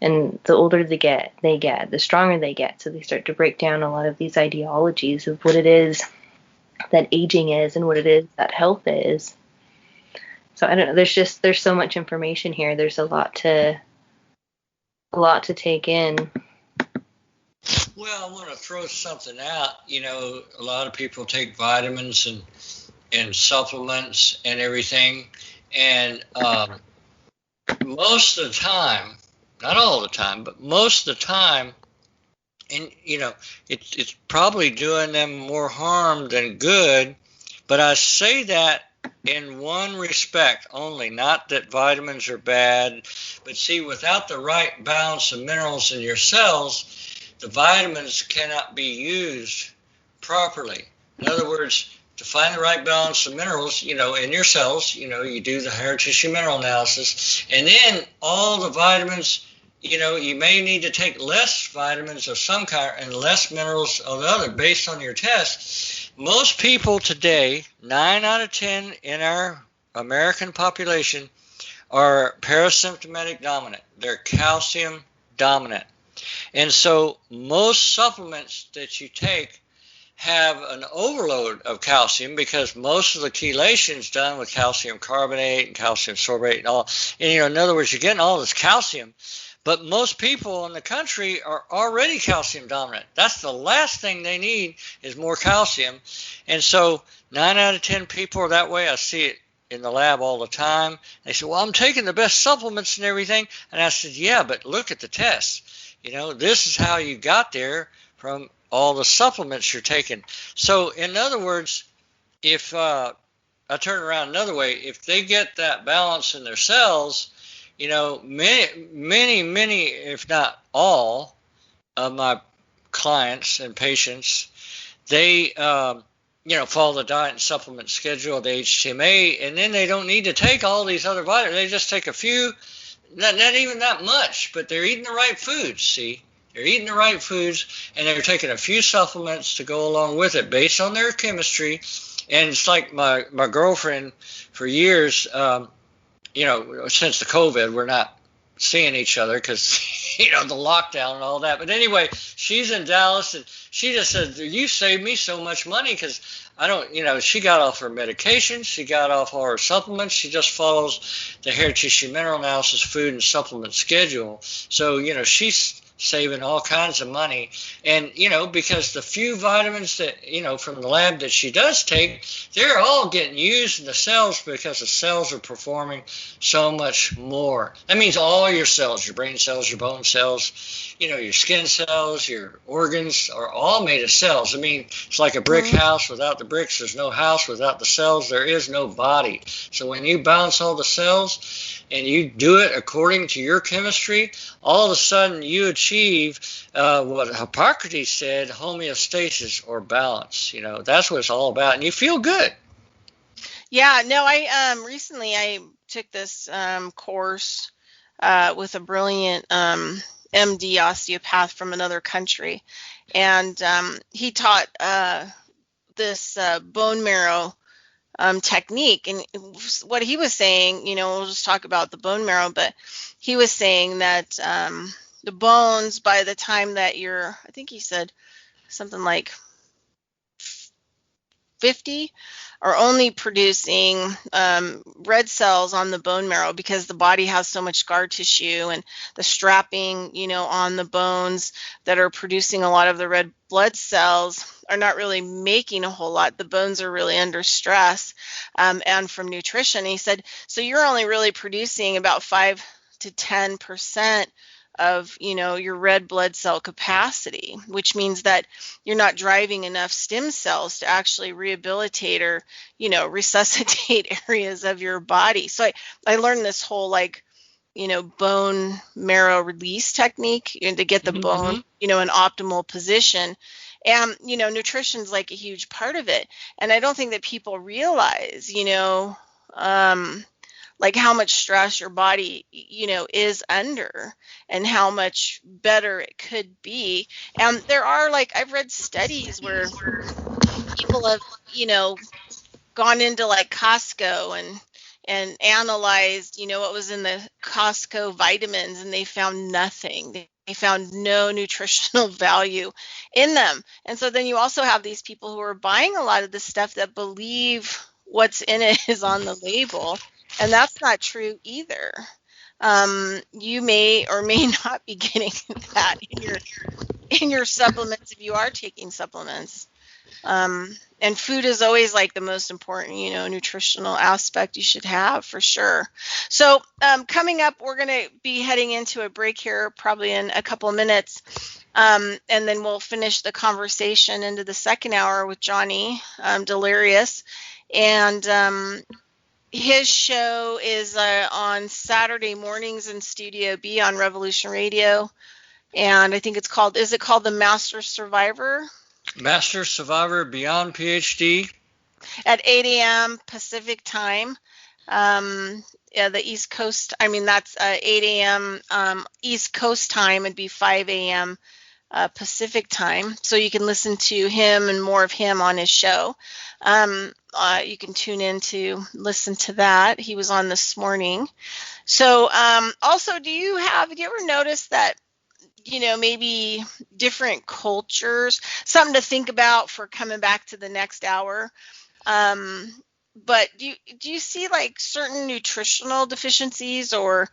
And the older they get, the stronger they get. So they start to break down a lot of these ideologies of what it is that aging is and what it is that health is. So I don't know. There's so much information here. There's a lot to take in. Well, I want to throw something out. A lot of people take vitamins and supplements and everything, and most of the time, not all the time, but most of the time, and it's probably doing them more harm than good. But I say that in one respect only, not that vitamins are bad, but see, without the right balance of minerals in your cells, the vitamins cannot be used properly. In other words, to find the right balance of minerals, in your cells, you do the hair tissue mineral analysis, and then all the vitamins, you may need to take less vitamins of some kind and less minerals of the other based on your test. Most people today, 9 out of 10 in our American population, are parasymptomatic dominant. They're calcium dominant. And so most supplements that you take have an overload of calcium, because most of the chelation is done with calcium carbonate and calcium sorbate and all. And, in other words, you're getting all this calcium. But most people in the country are already calcium dominant. That's the last thing they need, is more calcium. And so 9 out of 10 people are that way. I see it in the lab all the time. They say, well, I'm taking the best supplements and everything. And I said, yeah, but look at the tests. This is how you got there from all the supplements you're taking. So in other words, if a I turn around another way. If they get that balance in their cells, many, if not all of my clients and patients, they, follow the diet and supplement schedule, the HTMA, and then they don't need to take all these other vitamins. They just take a few, not even that much, but they're eating the right foods, see? They're eating the right foods, and they're taking a few supplements to go along with it based on their chemistry. And it's like my girlfriend for years, since the COVID, we're not seeing each other because, the lockdown and all that. But anyway, she's in Dallas, and she just said, you saved me so much money because I don't, she got off her medications. She got off all her supplements. She just follows the hair tissue mineral analysis food and supplement schedule. So, she's saving all kinds of money. And, because the few vitamins that, from the lab that she does take, they're all getting used in the cells because the cells are performing so much more. That means all your cells, your brain cells, your bone cells, your skin cells, your organs are all made of cells. I mean, it's like a brick house. Without the bricks, there's no house. Without the cells, there is no body. So when you balance all the cells and you do it according to your chemistry, all of a sudden you achieve what Hippocrates said, homeostasis or balance. That's what it's all about, and you feel good. Yeah, no, I recently I took this course with a brilliant MD osteopath from another country, and he taught this bone marrow technique. And what he was saying, we'll just talk about the bone marrow, but he was saying that the bones, by the time that I think he said something like 50, are only producing red cells on the bone marrow because the body has so much scar tissue, and the strapping, on the bones that are producing a lot of the red blood cells are not really making a whole lot. The bones are really under stress, and from nutrition. He said, so you're only really producing about 5 to 10% of your red blood cell capacity, which means that you're not driving enough stem cells to actually rehabilitate or resuscitate areas of your body. So I learned this whole bone marrow release technique to get the bone in optimal position. And nutrition's like a huge part of it. And I don't think that people realize like how much stress your body, is under, and how much better it could be. And there are, I've read studies where people have, gone into Costco and analyzed, what was in the Costco vitamins, and they found nothing. They found no nutritional value in them. And so then you also have these people who are buying a lot of the stuff that believe what's in it is on the label. And that's not true either. You may or may not be getting that in your supplements if you are taking supplements. And food is always the most important, nutritional aspect you should have, for sure. So coming up, we're going to be heading into a break here probably in a couple of minutes. And then we'll finish the conversation into the second hour with Johnny Delirious. And his show is on Saturday mornings in Studio B on Revolution Radio. And I think is it called The Master Survivor? Master Survivor Beyond PhD. At 8 a.m. Pacific time. The East Coast, that's 8 a.m. East Coast time. It'd be 5 a.m. Pacific time. So you can listen to him and more of him on his show. You can tune in to listen to that. He was on this morning. So also, do you ever noticed that, maybe different cultures, something to think about for coming back to the next hour. But do you see certain nutritional deficiencies or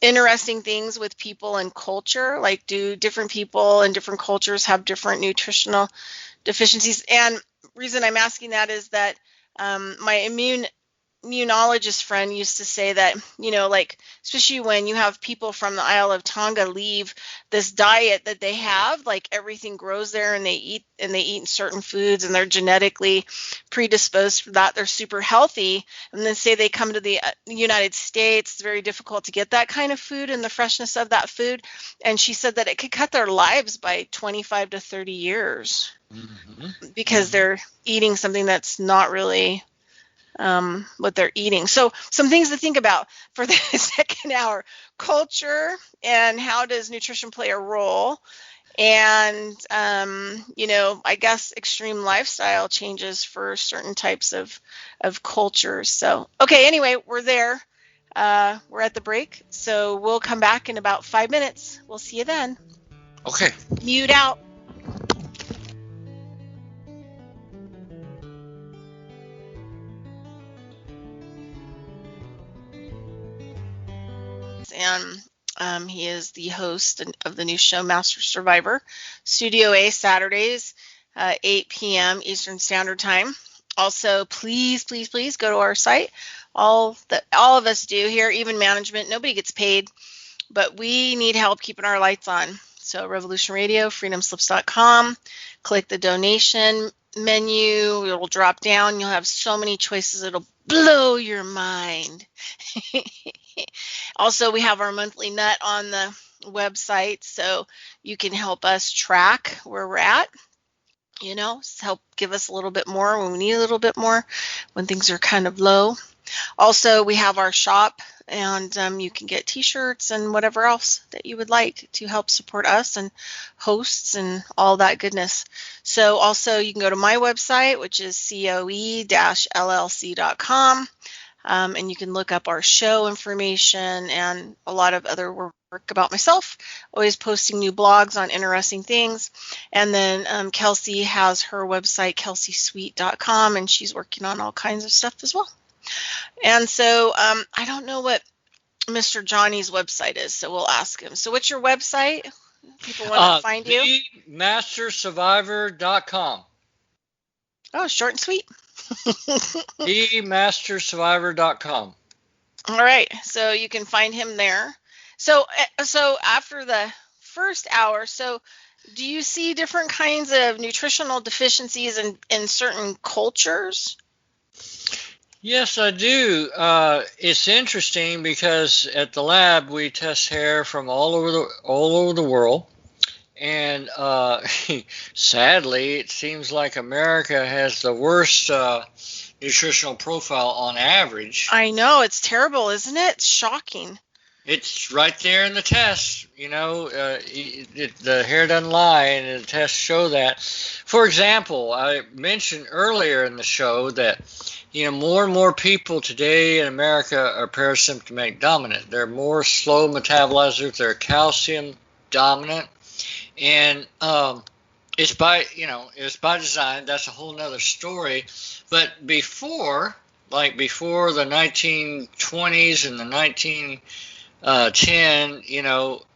interesting things with people and culture? Do different people in different cultures have different nutritional deficiencies? And reason I'm asking that is that my immune immunologist friend used to say that, like, especially when you have people from the Isle of Tonga leave this diet that they have, like everything grows there and they eat certain foods and they're genetically predisposed for that. They're super healthy. And then say they come to the United States, it's very difficult to get that kind of food and the freshness of that food. And she said that it could cut their lives by 25 to 30 years because they're eating something that's not really what they're eating. So some things to think about for the second hour: culture and how does nutrition play a role, and I guess extreme lifestyle changes for certain types of cultures. So okay, anyway, we're there. We're at the break, so we'll come back in about 5 minutes. We'll see you then. Okay. Mute out. And he is the host of the new show, Master Survivor, Studio A, Saturdays, 8 p.m. Eastern Standard Time. Also, please go to our site. All of us do here, even management. Nobody gets paid, but we need help keeping our lights on. So Revolution Radio, freedomslips.com. Click the donation menu. It'll drop down. You'll have so many choices. It'll blow your mind. Also, we have our monthly nut on the website, so you can help us track where we're at. Help give us a little bit more when we need a little bit more, when things are kind of low. Also, we have our shop, and you can get t-shirts and whatever else that you would like to help support us and hosts and all that goodness. So also, you can go to my website, which is coe-llc.com. And you can look up our show information and a lot of other work about myself, always posting new blogs on interesting things. And then Kelsey has her website, kelseysweet.com, and she's working on all kinds of stuff as well. And so I don't know what Mr. Johnny's website is, so we'll ask him. So what's your website? People want to find you? TheMasterSurvivor.com. Oh, short and sweet. TheMasterSurvivor.com. All right, so you can find him there. So after the first hour, so do you see different kinds of nutritional deficiencies in certain cultures? Yes, I do. It's interesting because at the lab we test hair from all over the world. And sadly, it seems like America has the worst nutritional profile on average. I know, it's terrible, isn't it? It's shocking. It's right there in the test. The hair doesn't lie, and the tests show that. For example, I mentioned earlier in the show that more and more people today in America are parasymptomatic dominant. They're more slow metabolizers. They're calcium dominant. And it's by design. That's a whole nother story. But before the 1920s and the 1910,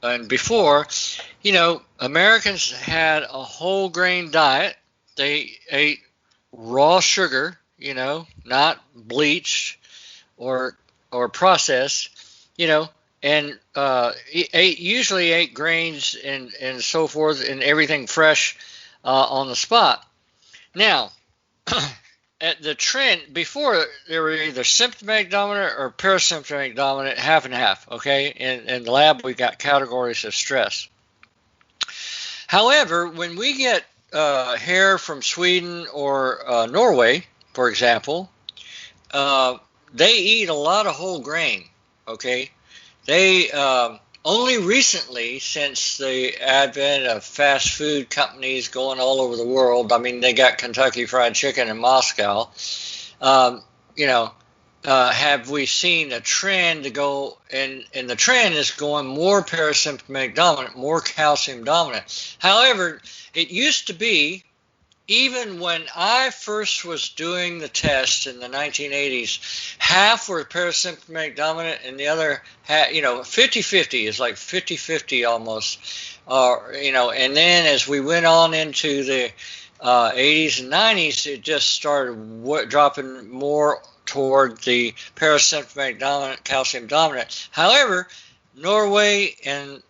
and before, Americans had a whole grain diet. They ate raw sugar, not bleached or processed, and usually ate grains and so forth and everything fresh on the spot. Now, at the trend before, they were either symptomatic dominant or parasymptomatic dominant, half and half. Okay, in the lab we got categories of stress. However, when we get hair from Sweden or Norway, for example, they eat a lot of whole grain. Okay. They only recently, since the advent of fast food companies going all over the world, I mean, they got Kentucky Fried Chicken in Moscow, have we seen a trend to go, and the trend is going more parasymptomatic dominant, more calcium dominant. However, it used to be, even when I first was doing the test in the 1980s, half were parasymptomatic dominant and the other half, 50-50 is like 50-50 almost. And then as we went on into the 80s and 90s, it just started dropping more toward the parasympathetic dominant, calcium dominant. However, Norway and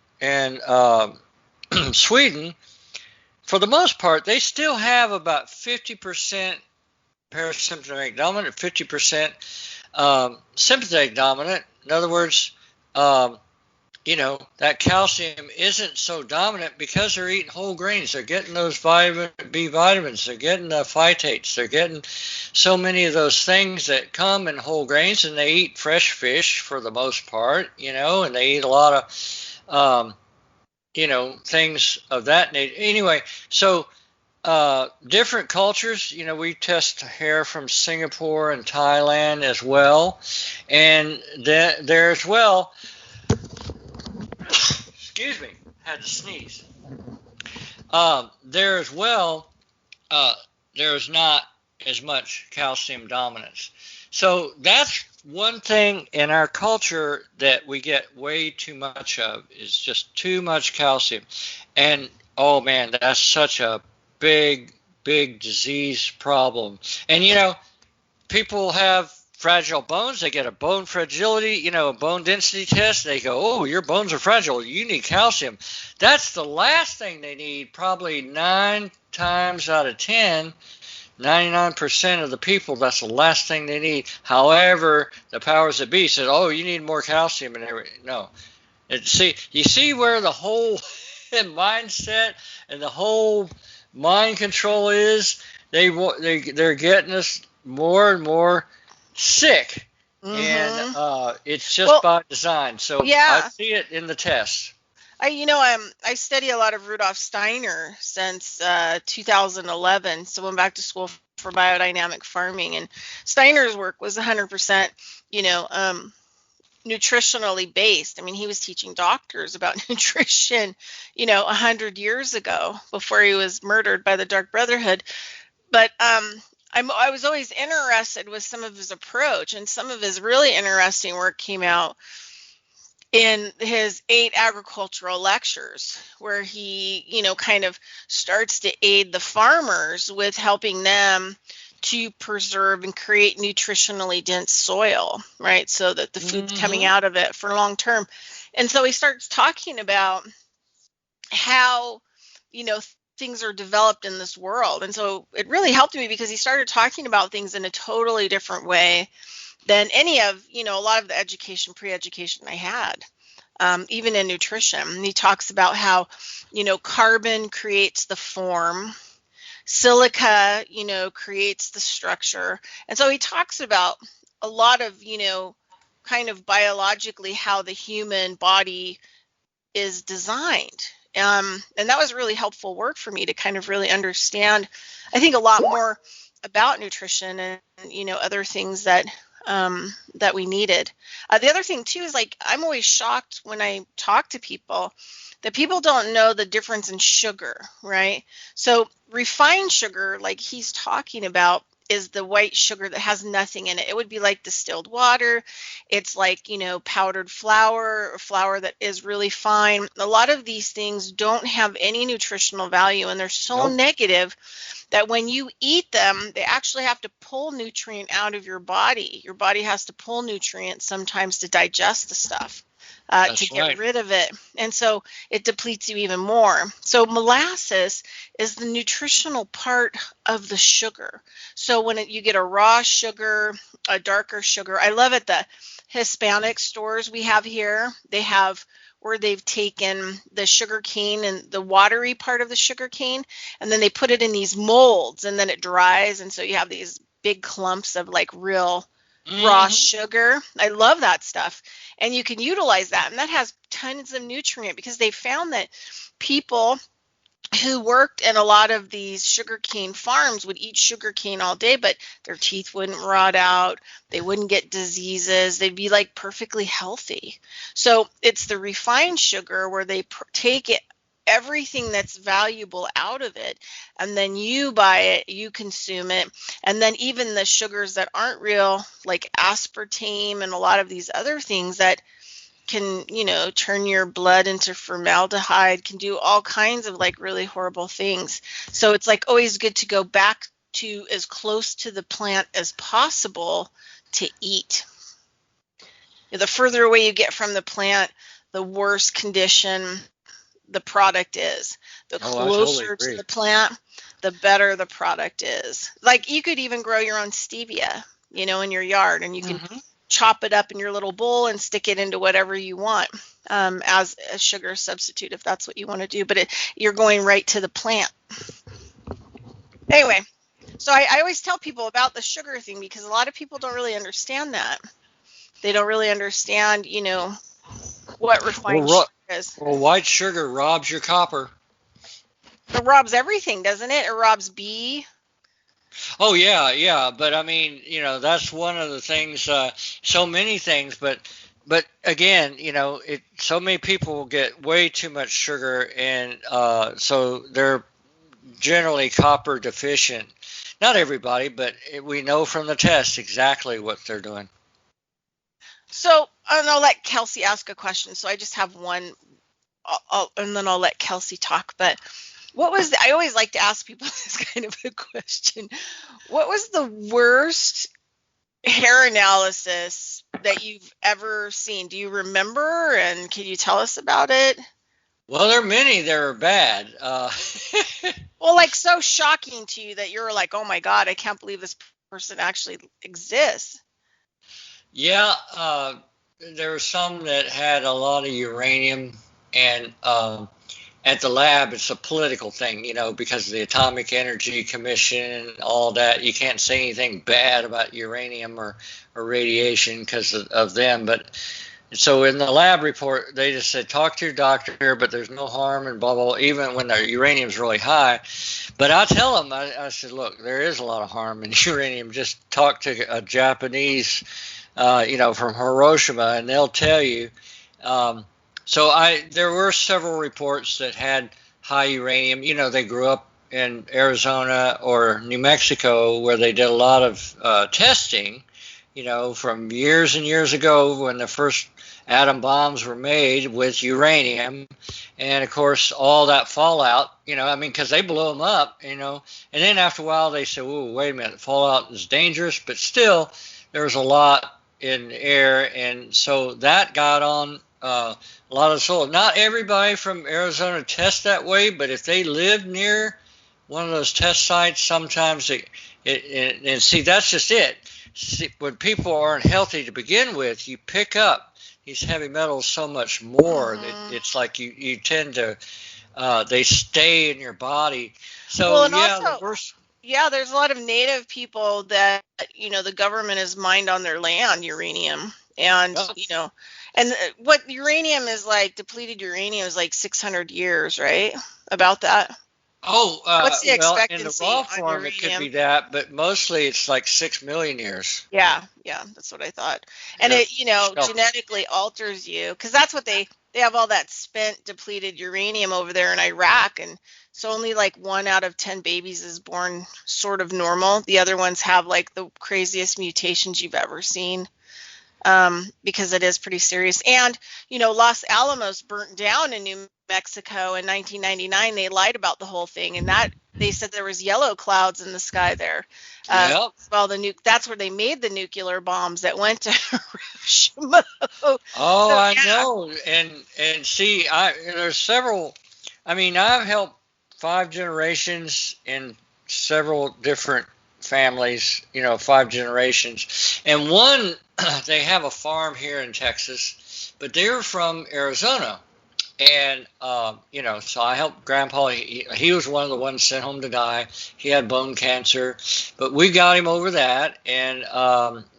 Sweden, for the most part, they still have about 50% parasympathetic dominant, 50% sympathetic dominant. In other words, that calcium isn't so dominant because they're eating whole grains. They're getting those vitamin B vitamins. They're getting the phytates. They're getting so many of those things that come in whole grains, and they eat fresh fish for the most part, and they eat a lot of, things of that nature. Anyway, so different cultures, we test hair from Singapore and Thailand as well. And there as well, excuse me, had to sneeze. There as well, there is not as much calcium dominance. So that's one thing in our culture that we get way too much of, is just too much calcium. And oh man, that's such a big disease problem. And people have fragile bones. They get a bone fragility, a bone density test. They go, oh, your bones are fragile. You need calcium. That's the last thing they need. Probably 9 times out of 10, 99% of the people, that's the last thing they need. However, the powers that be said, oh, you need more calcium and everything. No. You see where the whole mindset and the whole mind control is? They're getting us more and more sick, and it's just by design. So yeah. I see it in the tests. I study a lot of Rudolf Steiner since 2011. So went back to school for biodynamic farming, and Steiner's work was 100%, nutritionally based. I mean, he was teaching doctors about nutrition, 100 years ago before he was murdered by the Dark Brotherhood. But I was always interested with some of his approach, and some of his really interesting work came out in his 8 agricultural lectures, where he, kind of starts to aid the farmers with helping them to preserve and create nutritionally dense soil, right? So that the food's coming out of it for long term. And so he starts talking about how, things are developed in this world. And so it really helped me, because he started talking about things in a totally different way than any of, a lot of the pre-education I had, even in nutrition. And he talks about how, carbon creates the form, silica, creates the structure. And so he talks about a lot of, kind of biologically how the human body is designed. And that was really helpful work for me to kind of really understand, I think, a lot more about nutrition and, other things that we needed. The other thing too is, like, I'm always shocked when I talk to people that people don't know the difference in sugar, right? So refined sugar, like he's talking about, is the white sugar that has nothing in it. It would be like distilled water. It's like, powdered flour, or flour that is really fine. A lot of these things don't have any nutritional value, and they're so negative that when you eat them, they actually have to pull nutrient out of your body. Your body has to pull nutrients sometimes to digest the stuff. To get rid of it. And so it depletes you even more. So molasses is the nutritional part of the sugar. So when you get a raw sugar, a darker sugar, I love it, the Hispanic stores we have here, they have where they've taken the sugar cane and the watery part of the sugar cane, and then they put it in these molds, and then it dries. And so you have these big clumps of like real raw sugar. I love that stuff. And you can utilize that. And that has tons of nutrient, because they found that people who worked in a lot of these sugarcane farms would eat sugarcane all day, but their teeth wouldn't rot out. They wouldn't get diseases. They'd be like perfectly healthy. So it's the refined sugar where they take it, everything that's valuable out of it, and then you buy it, you consume it. And then even the sugars that aren't real, like aspartame and a lot of these other things that can, turn your blood into formaldehyde, can do all kinds of like really horrible things. So it's like always good to go back to as close to the plant as possible to eat. The further away you get from the plant, the worse condition the product is. The closer to the plant, the better the product is. Like you could even grow your own stevia, in your yard, and you can chop it up in your little bowl and stick it into whatever you want as a sugar substitute if that's what you want to do. But you're going right to the plant. Anyway, so I always tell people about the sugar thing because a lot of people don't really understand that. They don't really understand, what refined sugar is. Well, white sugar robs your copper. It robs everything, doesn't it? It robs B. Oh, yeah. But, I mean, that's one of the things, so many things. But again, so many people get way too much sugar, and so they're generally copper deficient. Not everybody, but we know from the test exactly what they're doing. So, and I'll let Kelsey ask a question. So I just have one, and then I'll let Kelsey talk. But I always like to ask people this kind of a question. What was the worst hair analysis that you've ever seen? Do you remember? And can you tell us about it? Well, there are many that are bad. Well, like so shocking to you that you're like, oh my God, I can't believe this person actually exists. Yeah, there were some that had a lot of uranium, and at the lab, it's a political thing, because of the Atomic Energy Commission and all that. You can't say anything bad about uranium or radiation because of them. But so in the lab report, they just said, talk to your doctor, but there's no harm and blah, blah, blah, even when the uranium's really high. But I tell them, I said, look, there is a lot of harm in uranium. Just talk to a Japanese from Hiroshima, and they'll tell you. There were several reports that had high uranium. They grew up in Arizona or New Mexico where they did a lot of testing, from years and years ago when the first atom bombs were made with uranium. And of course, all that fallout, because they blew them up, and then after a while they said, oh, wait a minute, fallout is dangerous, but still there's a lot in the air, and so that got on a lot of soil. Not everybody from Arizona tests that way, but if they live near one of those test sites, sometimes and see, that's just it. See, when people aren't healthy to begin with, you pick up these heavy metals so much more that it's like you tend to, they stay in your body. So, well, and yeah, also, yeah, there's a lot of native people that, the government has mined on their land uranium. And, and what uranium is like, depleted uranium is like 600 years, right? About that. Oh, what's the expectancy in the raw form, it could be that, but mostly it's like 6 million years. Yeah, that's what I thought. And it, genetically alters you, because that's what they have all that spent depleted uranium over there in Iraq, and so only like 1 out of 10 babies is born sort of normal. The other ones have like the craziest mutations you've ever seen. Because it is pretty serious. And, Los Alamos burnt down in New Mexico in 1999. They lied about the whole thing, and that they said there was yellow clouds in the sky there. Yep. Well, that's where they made the nuclear bombs that went to Hiroshima. Oh, so, I know. And see, there's several. I mean, I've helped 5 generations in several different families, 5 generations. And one, they have a farm here in Texas, but they're from Arizona. And, so I helped Grandpa. He was one of the ones sent home to die. He had bone cancer, but we got him over that. And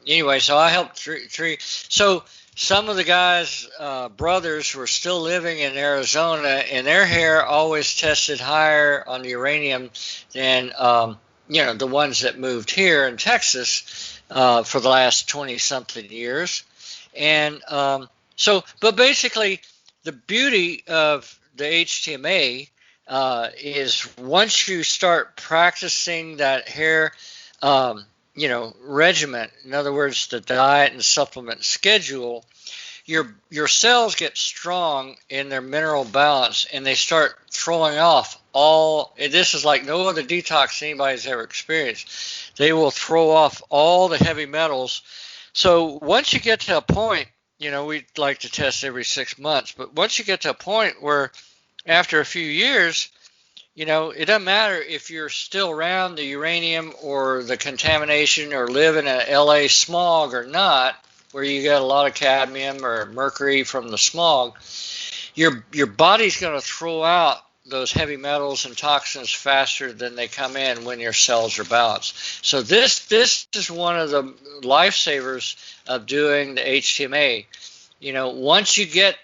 anyway, so I helped three. So some of the guys' brothers were still living in Arizona, and their hair always tested higher on the uranium than the ones that moved here in Texas for the last 20-something years. And but basically, the beauty of the HTMA is once you start practicing that hair, regimen, in other words, the diet and supplement schedule, your cells get strong in their mineral balance, and they start throwing off this is like no other detox anybody's ever experienced. They will throw off all the heavy metals So once you get to a point, we'd like to test every 6 months, but once you get to a point where after a few years, it doesn't matter if you're still around the uranium or the contamination or live in a LA smog or not, where you get a lot of cadmium or mercury from the smog, your body's going to throw out those heavy metals and toxins faster than they come in when your cells are balanced. So this is one of the lifesavers of doing the HTMA. Once you get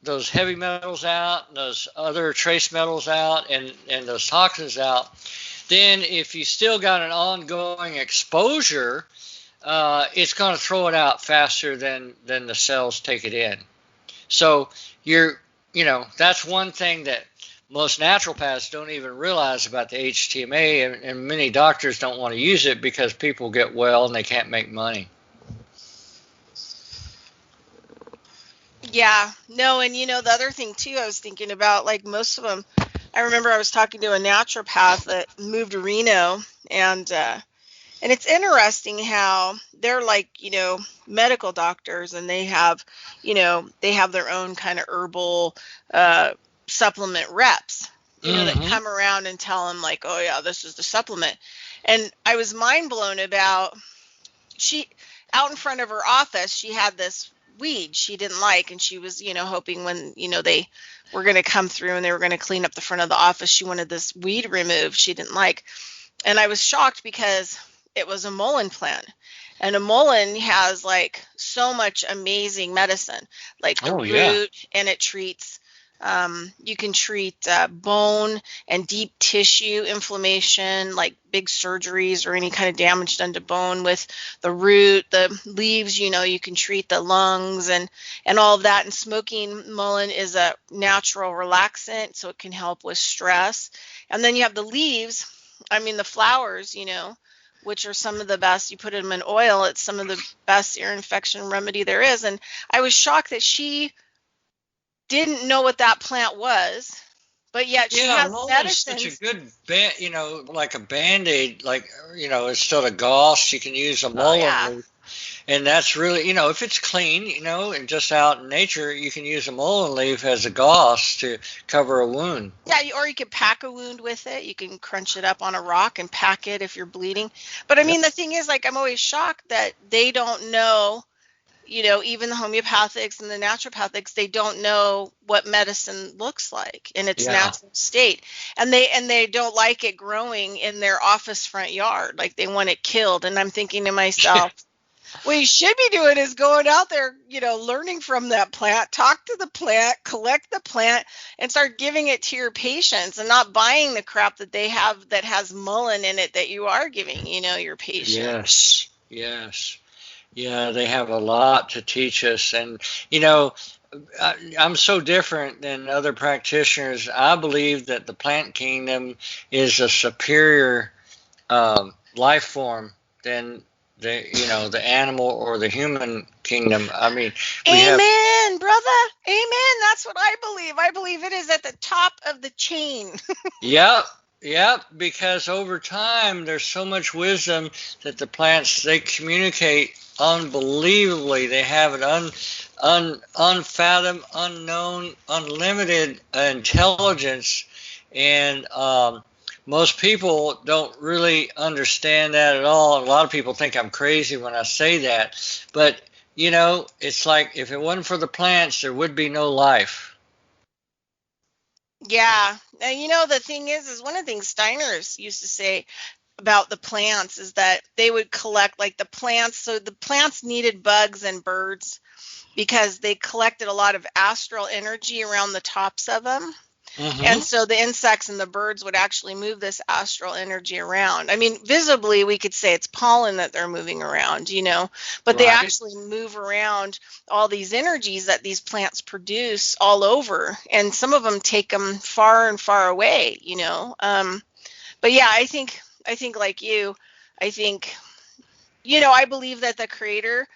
those heavy metals out, those other trace metals out, and those toxins out, then if you still got an ongoing exposure, it's going to throw it out faster than the cells take it in. So that's one thing that most naturopaths don't even realize about the HTMA, and many doctors don't want to use it because people get well and they can't make money. Yeah, no, and the other thing too, I was thinking about, like, most of them, I remember I was talking to a naturopath that moved to Reno, and it's interesting how they're like, medical doctors, and they have their own kind of herbal supplement reps, that come around and tell them, like, oh yeah, this is the supplement. And I was mind blown about, out in front of her office, she had this weed she didn't like, and she was, hoping when, they were going to come through and they were going to clean up the front of the office, she wanted this weed removed she didn't like. And I was shocked because it was a mullein plant, and a mullein has like so much amazing medicine, like the root, and it treats, you can treat bone and deep tissue inflammation, like big surgeries or any kind of damage done to bone with the root. The leaves, you can treat the lungs and all of that. And smoking mullein is a natural relaxant, so it can help with stress. And then you have the leaves, the flowers, which are some of the best. You put them in oil, it's some of the best ear infection remedy there is. And I was shocked that she didn't know what that plant was, but yet she has medicine. Such a good like a Band-Aid, like, instead of gauze, you can use a mullein. And that's really, if it's clean, and just out in nature, you can use a mullein leaf as a gauze to cover a wound. Yeah, or you can pack a wound with it. You can crunch it up on a rock and pack it if you're bleeding. But the thing is, like, I'm always shocked that they don't know, even the homeopathics and the naturopathics, they don't know what medicine looks like in its natural state. And they don't like it growing in their office front yard. Like, they want it killed. And I'm thinking to myself, what you should be doing is going out there, learning from that plant, talk to the plant, collect the plant, and start giving it to your patients, and not buying the crap that they have that has mullein in it that you are giving, your patients. Yes. Yeah, they have a lot to teach us. And, I'm so different than other practitioners. I believe that the plant kingdom is a superior life form than the animal or the human kingdom. Amen, brother. Amen. That's what I believe. I believe it is at the top of the chain. Yep, because over time there's so much wisdom that the plants, they communicate unbelievably. They have an unfathomed, unknown, unlimited intelligence, and most people don't really understand that at all. A lot of people think I'm crazy when I say that, but it's like, if it wasn't for the plants, there would be no life. Yeah. And the thing is one of the things Steiners used to say about the plants is that they would collect, like, the plants. So the plants needed bugs and birds because they collected a lot of astral energy around the tops of them. And so the insects and the birds would actually move this astral energy around. Visibly, we could say it's pollen that they're moving around, but they actually move around all these energies that these plants produce all over. And some of them take them far and far away, But yeah, I think like you, I believe that the Creator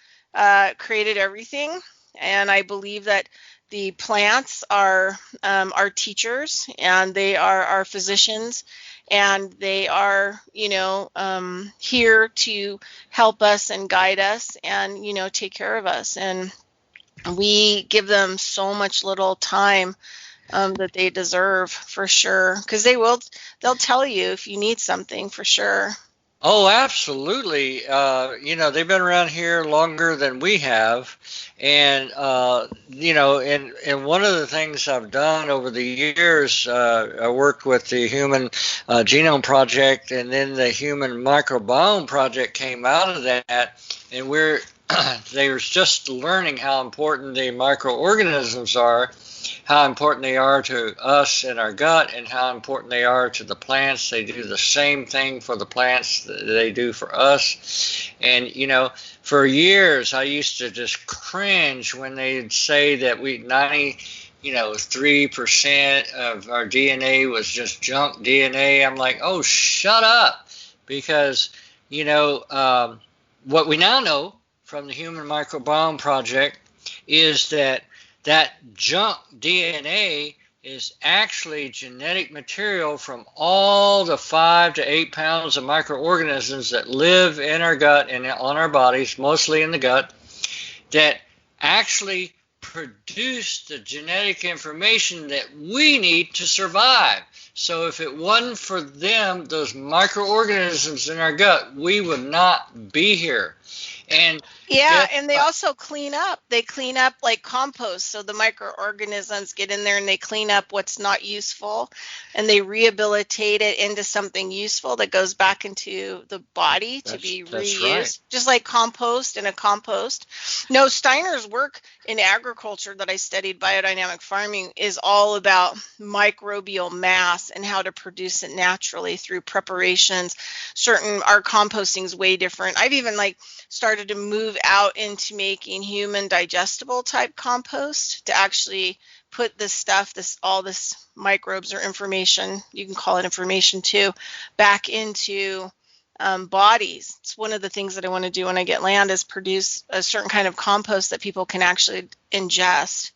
created everything. And I believe that The plants are our teachers, and they are our physicians, and they are, here to help us and guide us and, take care of us. And we give them so much little time that they deserve, for sure, because they'll tell you if you need something, for sure. Oh, absolutely. They've been around here longer than we have. And, and one of the things I've done over the years, I worked with the Human Genome Project, and then the Human Microbiome Project came out of that. And they were just learning how important the microorganisms are, how important they are to us in our gut, and how important they are to the plants. They do the same thing for the plants that they do for us. And, for years I used to just cringe when they'd say that 3% of our DNA was just junk DNA. I'm like, oh, shut up. Because, what we now know from the Human Microbiome Project is that junk DNA is actually genetic material from all the 5 to 8 pounds of microorganisms that live in our gut and on our bodies, mostly in the gut, that actually produce the genetic information that we need to survive. So if it wasn't for them, those microorganisms in our gut, we would not be here. And and they also clean up. They clean up like compost. So the microorganisms get in there and they clean up what's not useful, and they rehabilitate it into something useful that goes back into the body to be reused. Right. Just like compost in a compost. No, Steiner's work in agriculture that I studied, biodynamic farming, is all about microbial mass and how to produce it naturally through preparations. Our composting is way different. I've even started to move out into making human digestible type compost to actually put all this microbes or information, you can call it information too, back into bodies. It's one of the things that I want to do when I get land, is produce a certain kind of compost that people can actually ingest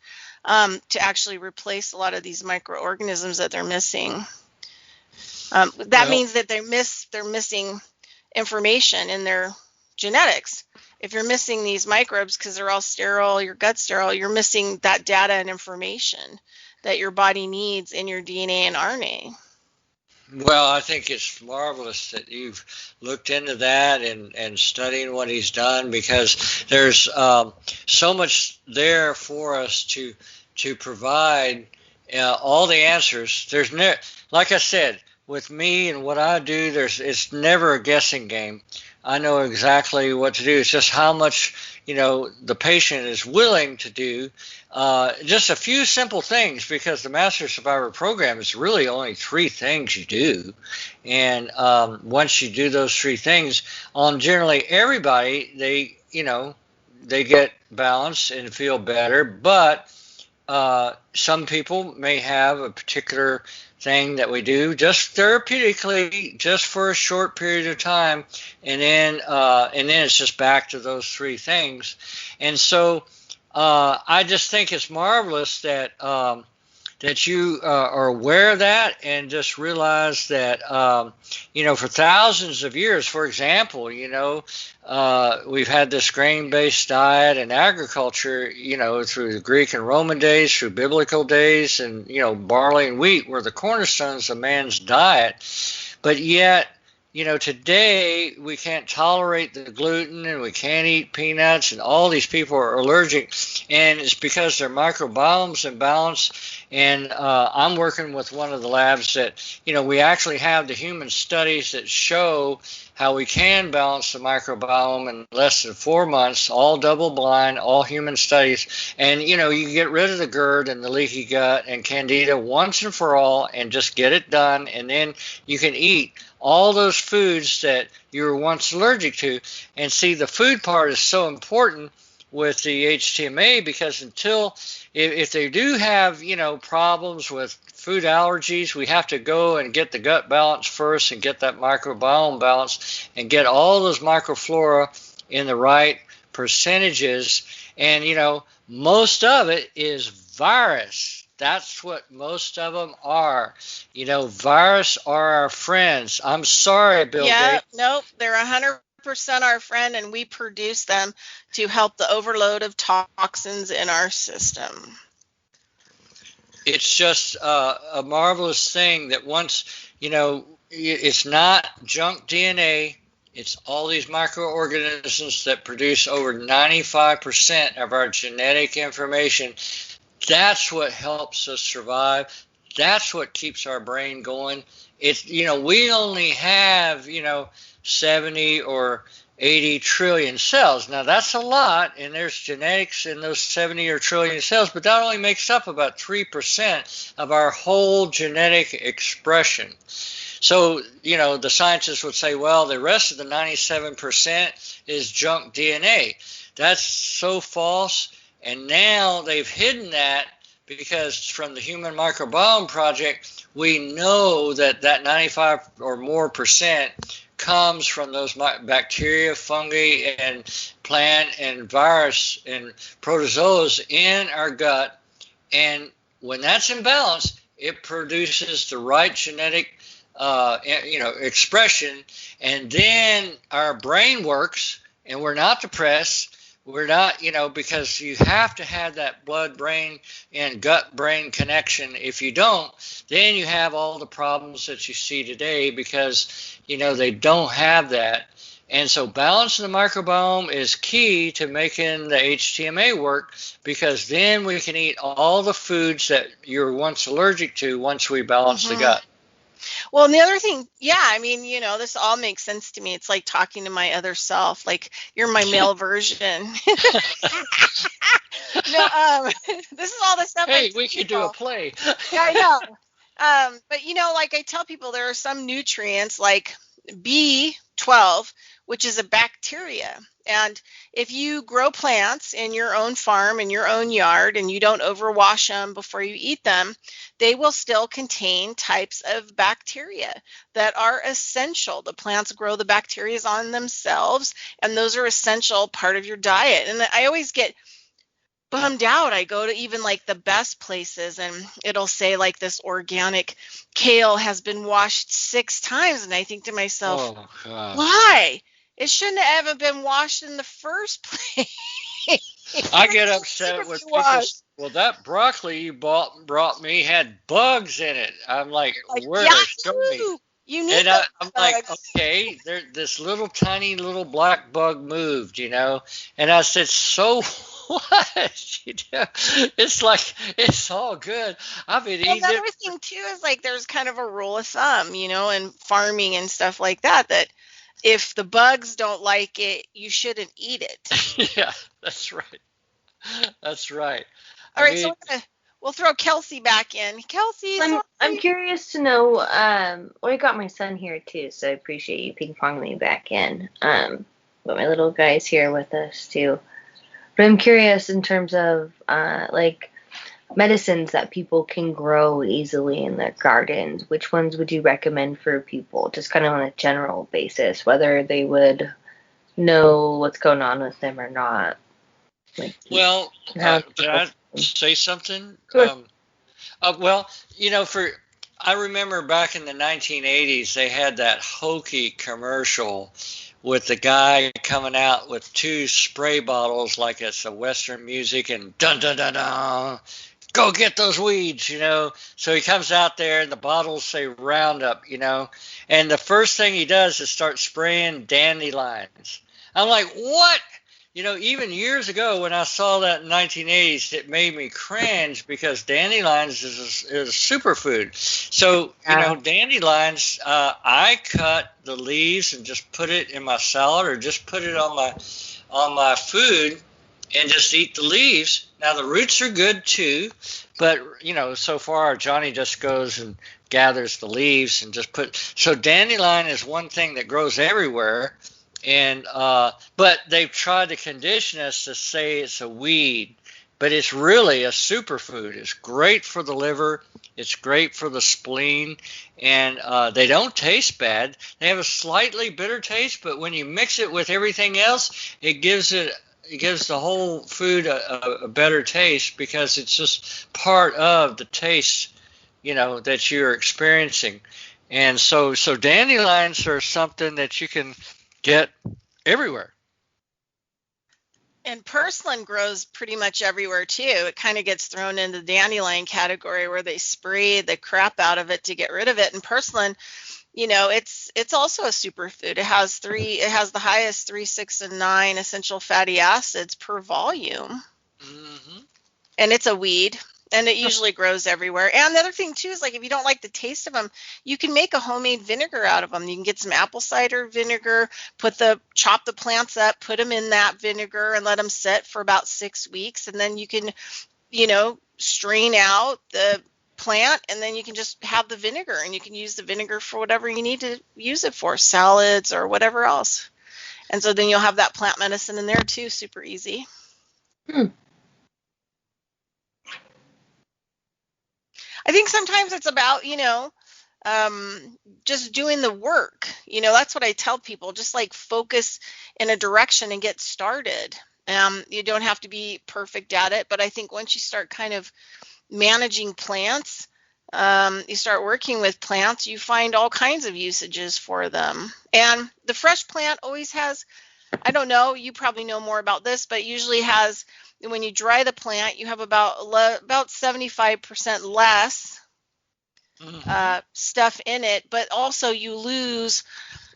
to actually replace a lot of these microorganisms that they're missing. That means that they're missing information in their genetics. If you're missing these microbes because they're all sterile, your gut's sterile, you're missing that data and information that your body needs in your DNA and RNA. Well, I think it's marvelous that you've looked into that and studying what he's done, because there's so much there for us to provide all the answers. There's like I said, with me and what I do, it's never a guessing game. I know exactly what to do. It's just how much, the patient is willing to do. Just a few simple things, because the Master Survivor program is really only 3 things you do. And once you do those 3 things on generally everybody, they get balanced and feel better. But some people may have a particular thing that we do just therapeutically, just for a short period of time, and then it's just back to those 3 things. And so I just think it's marvelous that you are aware of that, and just realize that for thousands of years, for example, we've had this grain-based diet and agriculture, through the Greek and Roman days, through biblical days, and barley and wheat were the cornerstones of man's diet. But yet, today we can't tolerate the gluten, and we can't eat peanuts, and all these people are allergic, and it's because their microbiome's imbalanced. And I'm working with one of the labs that, we actually have the human studies that show how we can balance the microbiome in less than 4 months, all double blind, all human studies. And, you can get rid of the GERD and the leaky gut and candida once and for all, and just get it done. And then you can eat all those foods that you were once allergic to. And see, the food part is so important with the HTMA, because if they do have, problems with food allergies, we have to go and get the gut balance first, and get that microbiome balance, and get all those microflora in the right percentages. And, most of it is virus. That's what most of them are. Virus are our friends. I'm sorry, Bill Gates. Nope, they're 100% our friend, and we produce them to help the overload of toxins in our system. It's just a marvelous thing that once, it's not junk DNA. It's all these microorganisms that produce over 95% of our genetic information. That's what helps us survive. That's what keeps our brain going. We only have, 70 or 80 trillion cells. Now that's a lot, and there's genetics in those 70 or trillion cells, but that only makes up about 3% of our whole genetic expression. So, the scientists would say, well, the rest of the 97% is junk DNA. That's so false. And now they've hidden that because from the Human Microbiome Project, we know that 95 or more percent comes from those bacteria, fungi, and plant and virus and protozoas in our gut. And when that's in balance, it produces the right genetic expression, and then our brain works, and we're not depressed. We're not, because you have to have that blood-brain and gut-brain connection. If you don't, then you have all the problems that you see today because, they don't have that. And so balancing the microbiome is key to making the HTMA work, because then we can eat all the foods that you're once allergic to once we balance the gut. Well, and the other thing, this all makes sense to me. It's like talking to my other self, like you're my male version. This is all the stuff. Hey, we could do a play. Yeah, I know. But like I tell people, there are some nutrients like B12, which is a bacteria. And if you grow plants in your own farm, in your own yard, and you don't overwash them before you eat them, they will still contain types of bacteria that are essential. The plants grow the bacteria on themselves, and those are essential part of your diet. And I always get bummed out. I go to even like the best places, and it'll say like this organic kale has been washed 6 times. And I think to myself, oh, God. Why? It shouldn't have ever been washed in the first place. I get upset with people. Well, that broccoli you brought me had bugs in it. I'm like, where? Yeah, Show me. You need and I'm like, okay, this little tiny little black bug moved, And I said, so what? It's like, it's all good. I've been eating it. Another thing too is like there's kind of a rule of thumb, in farming and stuff like that if the bugs don't like it, you shouldn't eat it. Yeah, that's right. That's right. All right, so we'll throw Kelsey back in. Kelsey, I'm curious to know. I got my son here too, so I appreciate you ping-ponging me back in. But my little guy's here with us too. But I'm curious in terms of medicines that people can grow easily in their gardens. Which ones would you recommend for people, just kind of on a general basis, whether they would know what's going on with them or not? Can I say something? Sure. I remember back in the 1980s, they had that hokey commercial with the guy coming out with 2 spray bottles like it's a Western music and dun dun dun dun. Go get those weeds, So he comes out there and the bottles say Roundup, And the first thing he does is start spraying dandelions. I'm like, what? Even years ago when I saw that in the 1980s, it made me cringe because dandelions is a superfood. So, dandelions, I cut the leaves and just put it in my salad or just put it on my food and just eat the leaves. Now, the roots are good too, but, so far Johnny just goes and gathers the leaves and just so dandelion is one thing that grows everywhere. And but they've tried to condition us to say it's a weed, but it's really a superfood. It's great for the liver. It's great for the spleen, and they don't taste bad. They have a slightly bitter taste, but when you mix it with everything else, it gives it it gives the whole food a better taste because it's just part of the taste, that you're experiencing. And so dandelions are something that you can get everywhere. And purslane grows pretty much everywhere too. It kind of gets thrown into the dandelion category where they spray the crap out of it to get rid of it. And purslane, it's also a superfood. It has the highest 3, 6, and 9 essential fatty acids per volume. Mm-hmm. And it's a weed. And it usually grows everywhere. And the other thing, too, is like if you don't like the taste of them, you can make a homemade vinegar out of them. You can get some apple cider vinegar, chop the plants up, put them in that vinegar and let them sit for about 6 weeks. And then you can, strain out the plant and then you can just have the vinegar and you can use the vinegar for whatever you need to use it for, salads or whatever else. And so then you'll have that plant medicine in there, too, super easy. I think sometimes it's about, just doing the work. That's what I tell people. Just like focus in a direction and get started. You don't have to be perfect at it. But I think once you start kind of managing plants, you start working with plants, you find all kinds of usages for them. And the fresh plant always has, I don't know, you probably know more about this, but usually has, when you dry the plant, you have about 75% less stuff in it, but also you lose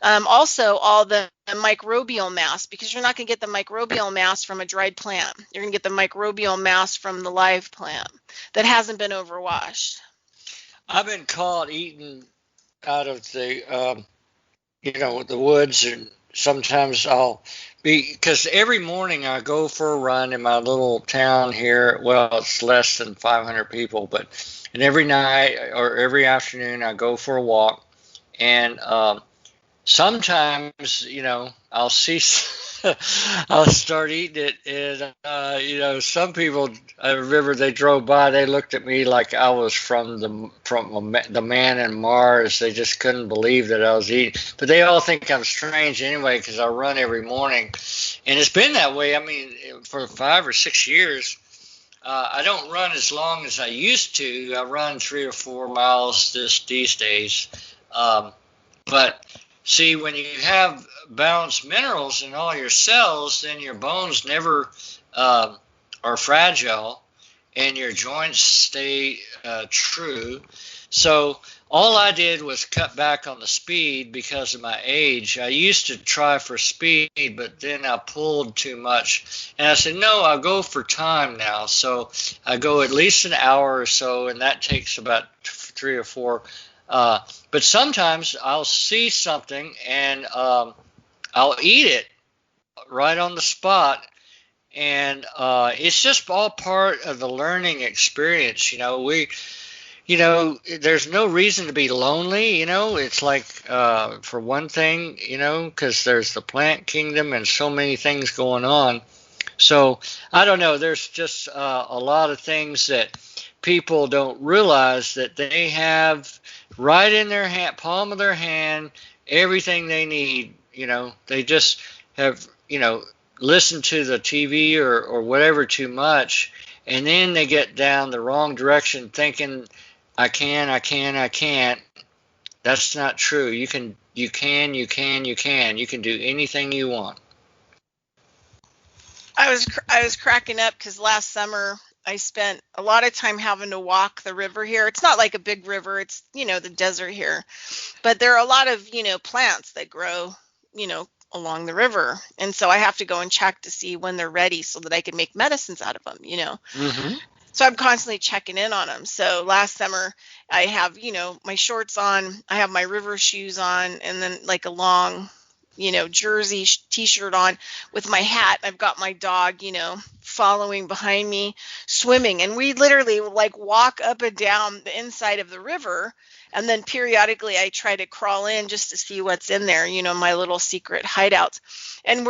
also all the microbial mass, because you're not going to get the microbial mass from a dried plant. You're going to get the microbial mass from the live plant that hasn't been overwashed. I've been caught eating out of the, the woods, and sometimes because every morning I go for a run in my little town here. Well, it's less than 500 people, and every night or every afternoon I go for a walk, and sometimes, I'll see, I'll start eating it, and some people, I remember they drove by, they looked at me like I was from the man in Mars. They just couldn't believe that I was eating, but they all think I'm strange anyway because I run every morning, and it's been that way. I mean, for 5 or 6 years. I don't run as long as I used to. I run 3 or 4 miles these days, but see, when you have balanced minerals in all your cells, then your bones never are fragile and your joints stay true. So all I did was cut back on the speed because of my age. I used to try for speed, but then I pulled too much. And I said, no, I'll go for time now. So I go at least an hour or so, and that takes about 3 or 4. But sometimes I'll see something and I'll eat it right on the spot. And it's just all part of the learning experience. There's no reason to be lonely. It's like, for one thing, because there's the plant kingdom and so many things going on. So I don't know. There's just a lot of things that people don't realize that they have right in their hand, palm of their hand, everything they need. They just have, listened to the TV or whatever too much, and then they get down the wrong direction thinking, I can't. That's not true. You can do anything you want. I was cracking up because last summer I spent a lot of time having to walk the river here. It's not like a big river. It's, the desert here. But there are a lot of, plants that grow, along the river. And so I have to go and check to see when they're ready so that I can make medicines out of them, Mm-hmm. So I'm constantly checking in on them. So last summer I have, my shorts on, I have my river shoes on, and then like a long, jersey t-shirt on with my hat. I've got my dog, following behind me, swimming. And we literally like walk up and down the inside of the river. And then periodically I try to crawl in just to see what's in there, my little secret hideouts. And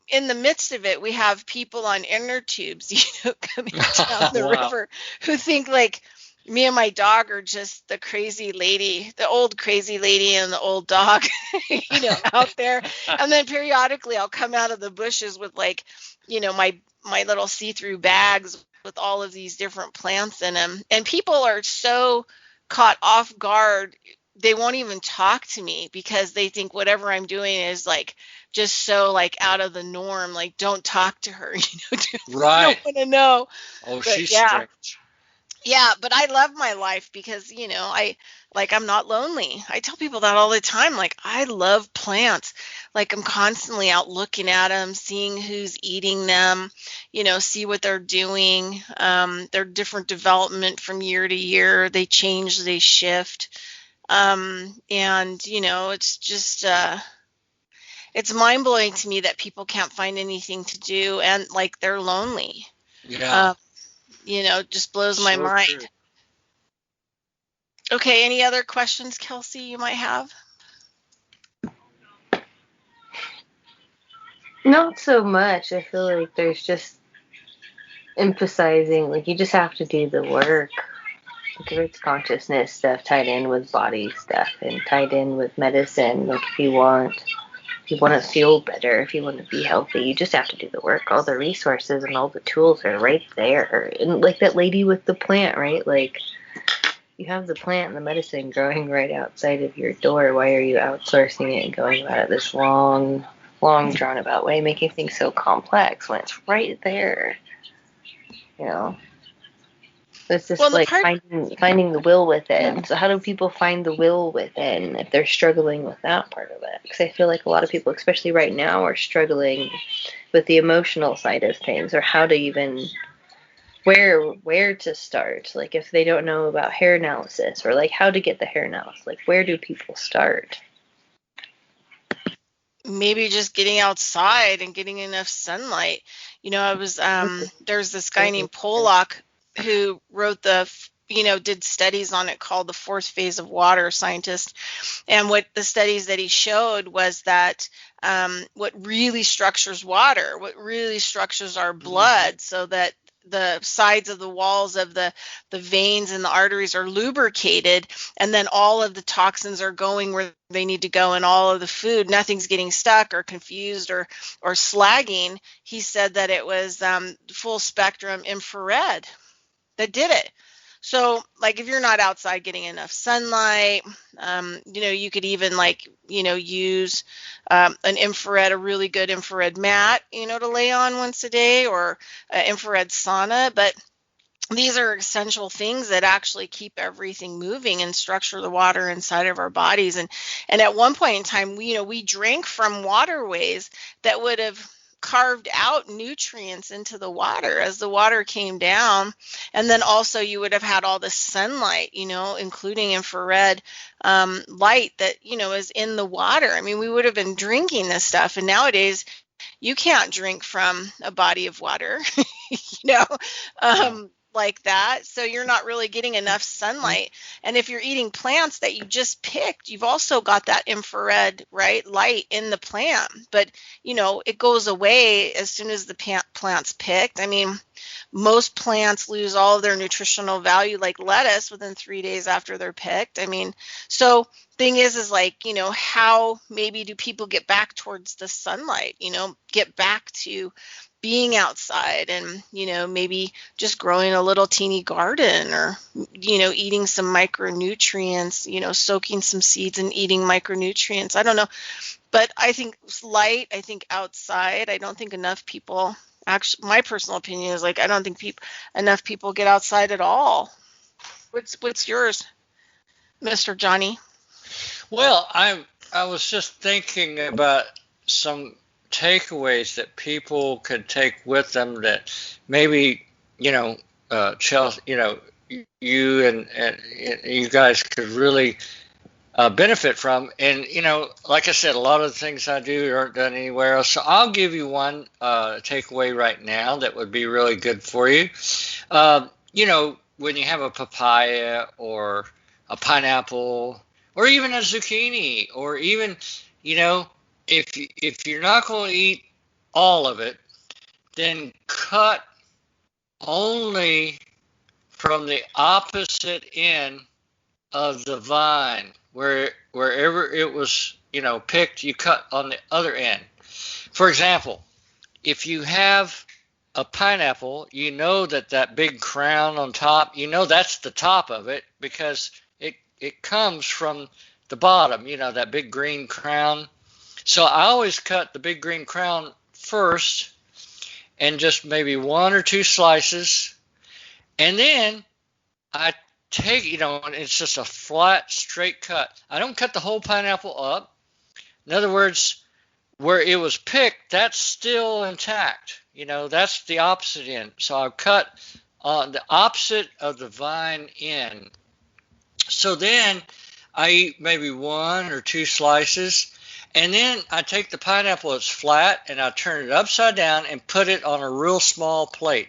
in the midst of it, we have people on inner tubes, coming down the Wow. river who think like me and my dog are just the crazy lady, the old crazy lady and the old dog, out there. And then periodically I'll come out of the bushes with like, my little see-through bags with all of these different plants in them. And people are so caught off guard, they won't even talk to me because they think whatever I'm doing is like just so like out of the norm. Like, don't talk to her, Right. don't want to know. Oh, But she's yeah. strange. Yeah, but I love my life because, I'm not lonely. I tell people that all the time. Like, I love plants. Like, I'm constantly out looking at them, seeing who's eating them, see what they're doing. Their different development from year to year. They change, they shift. It's just, it's mind blowing to me that people can't find anything to do and like they're lonely. Yeah. Just blows my So mind. true. Okay, any other questions, Kelsey, you might have? Not so much. I feel like there's just emphasizing, like, you just have to do the work. Like, if it's consciousness stuff tied in with body stuff and tied in with medicine, like, if you want to feel better, if you want to be healthy, you just have to do the work. All the resources and all the tools are right there. And like that lady with the plant, right? Like, you have the plant and the medicine growing right outside of your door. Why are you outsourcing it and going about it this long, drawn about way, making things so complex when it's right there? It's just finding the will within. So how do people find the will within if they're struggling with that part of it? Because I feel like a lot of people, especially right now, are struggling with the emotional side of things, or how to even where to start. Like, if they don't know about hair analysis, or like how to get the hair analysis, like, where do people start? Maybe just getting outside and getting enough sunlight. I was there's this guy named Pollock who wrote did studies on it called the fourth phase of water, scientist. And what the studies that he showed was that what really structures water, what really structures our blood, so that the sides of the walls of the veins and the arteries are lubricated, and then all of the toxins are going where they need to go, and all of the food, nothing's getting stuck or confused or slagging. He said that it was full spectrum infrared that did it. So, like, if you're not outside getting enough sunlight, you could even use a really good infrared mat, to lay on once a day, or infrared sauna. But these are essential things that actually keep everything moving and structure the water inside of our bodies. And at one point in time, we drank from waterways that would have carved out nutrients into the water as the water came down. And then also you would have had all the sunlight, including infrared light that, is in the water. I mean, we would have been drinking this stuff. And nowadays you can't drink from a body of water, like that. So you're not really getting enough sunlight. And if you're eating plants that you just picked, you've also got that infrared, right, light in the plant. But, it goes away as soon as the plant's picked. I mean, most plants lose all of their nutritional value, like lettuce, within 3 days after they're picked. I mean, so thing is like, how maybe do people get back towards the sunlight, get back to being outside and, maybe just growing a little teeny garden, or, eating some micronutrients, soaking some seeds and eating micronutrients. I don't know. But I think light, I think outside, I don't think enough people, actually, my personal opinion is like, I don't think enough people get outside at all. What's yours, Mr. Johnny? Well, I was just thinking about some takeaways that people could take with them that maybe, Chelsea, you and you guys could really benefit from. And, like I said, a lot of the things I do aren't done anywhere else. So I'll give you one takeaway right now that would be really good for you. When you have a papaya or a pineapple or even a zucchini, or even, if you're not going to eat all of it, then cut only from the opposite end of the vine, wherever it was, picked, you cut on the other end. For example, if you have a pineapple, you know that big crown on top, you know that's the top of it because it comes from the bottom, that big green crown. So I always cut the big green crown first and just maybe one or two slices. And then I take, it's just a flat, straight cut. I don't cut the whole pineapple up. In other words, where it was picked, that's still intact. That's the opposite end. So I cut on the opposite of the vine end. So then I eat maybe one or two slices. And then I take the pineapple that's flat and I turn it upside down and put it on a real small plate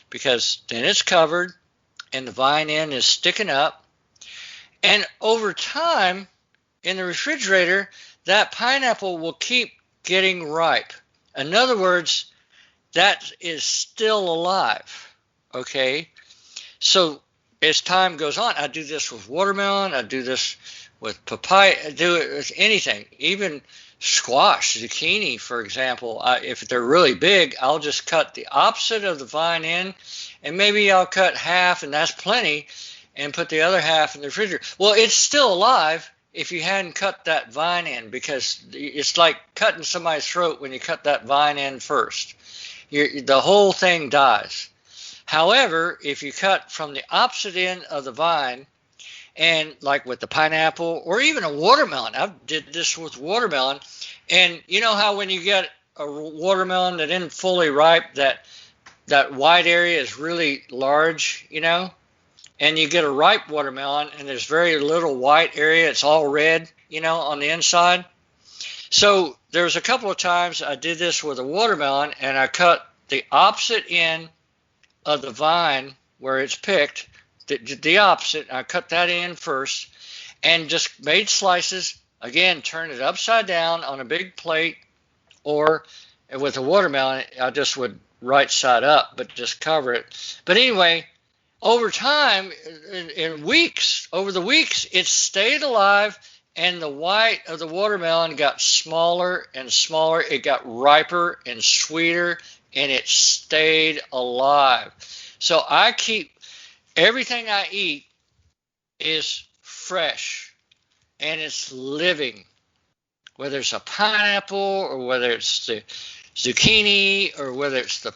because then it's covered and the vine end is sticking up. And over time in the refrigerator, that pineapple will keep getting ripe. In other words, that is still alive. Okay? So as time goes on, I do this with watermelon, I do this with papaya, I do it with anything, even squash, zucchini, for example. If they're really big, I'll just cut the opposite of the vine end, and maybe I'll cut half, and that's plenty, and put the other half in the refrigerator. Well, it's still alive if you hadn't cut that vine end, because it's like cutting somebody's throat when you cut that vine end first. The whole thing dies. However, if you cut from the opposite end of the vine, and like with the pineapple or even a watermelon, I did this with watermelon, and you know how when you get a watermelon that isn't fully ripe, that white area is really large, and you get a ripe watermelon and there's very little white area, it's all red, on the inside. So there's a couple of times I did this with a watermelon and I cut the opposite end of the vine where it's picked, the opposite. I cut that in first and just made slices. Again, turn it upside down on a big plate, or with a watermelon, I just would right side up, but just cover it. But anyway, over time, over the weeks, it stayed alive, and the white of the watermelon got smaller and smaller. It got riper and sweeter, and it stayed alive. So I keep everything I eat is fresh and it's living, whether it's a pineapple or whether it's the zucchini or whether it's the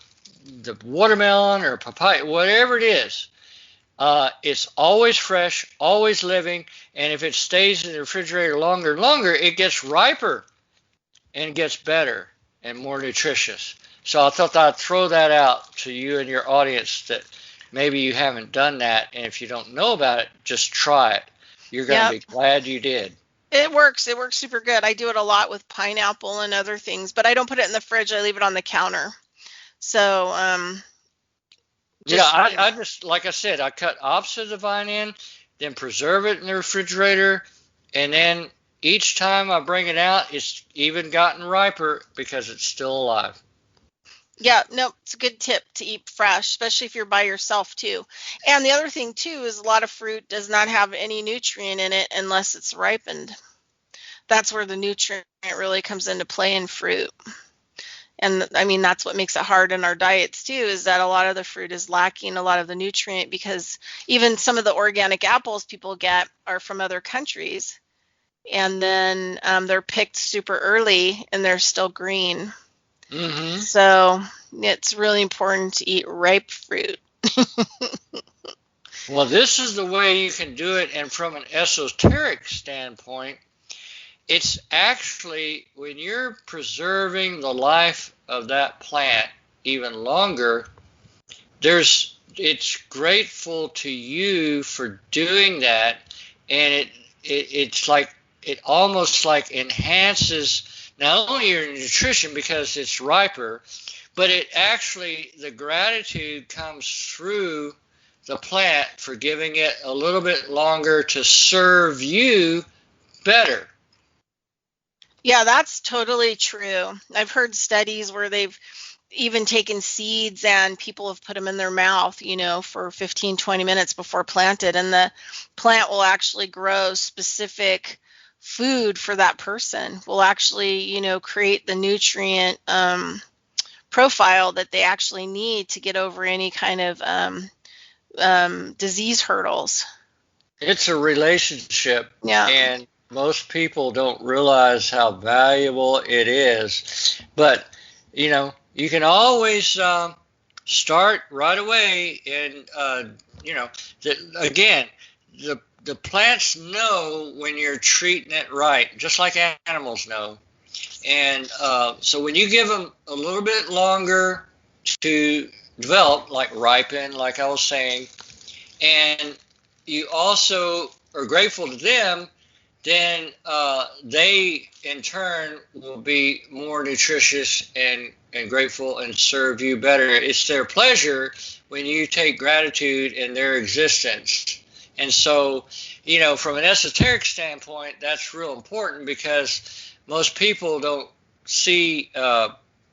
watermelon or papaya, whatever it is. It's always fresh, always living, and if it stays in the refrigerator longer and longer, it gets riper and gets better and more nutritious. So I thought I'd throw that out to you and your audience that maybe you haven't done that, and if you don't know about it, just try it. You're going to be glad you did. It works. It works super good. I do it a lot with pineapple and other things, but I don't put it in the fridge. I leave it on the counter. So, I just, like I said, I cut opposite of the vine end, then preserve it in the refrigerator, and then each time I bring it out, it's even gotten riper because it's still alive. Yeah, no, it's a good tip to eat fresh, especially if you're by yourself too. And the other thing too is a lot of fruit does not have any nutrient in it unless it's ripened. That's where the nutrient really comes into play in fruit. And I mean, that's what makes it hard in our diets too, is that a lot of the fruit is lacking a lot of the nutrient, because even some of the organic apples people get are from other countries. And then they're picked super early and they're still green. Mm-hmm. So it's really important to eat ripe fruit. Well, this is the way you can do it. And from an esoteric standpoint, it's actually, when you're preserving the life of that plant even longer, it's grateful to you for doing that. And it's like, it almost like enhances not only your nutrition because it's riper, but it actually, the gratitude comes through the plant for giving it a little bit longer to serve you better. Yeah, that's totally true. I've heard studies where they've even taken seeds and people have put them in their mouth, for 15, 20 minutes before planted, and the plant will actually grow specific food for that person, will actually, create the nutrient profile that they actually need to get over any kind of disease hurdles. It's a relationship, Yeah. and most people don't realize how valuable it is. But, you can always start right away, and, again, the plants know when you're treating it right, just like animals know. And so when you give them a little bit longer to develop, like ripen, like I was saying, and you also are grateful to them, then they in turn will be more nutritious and grateful and serve you better. It's their pleasure when you take gratitude in their existence. And so, from an esoteric standpoint, that's real important, because most people don't see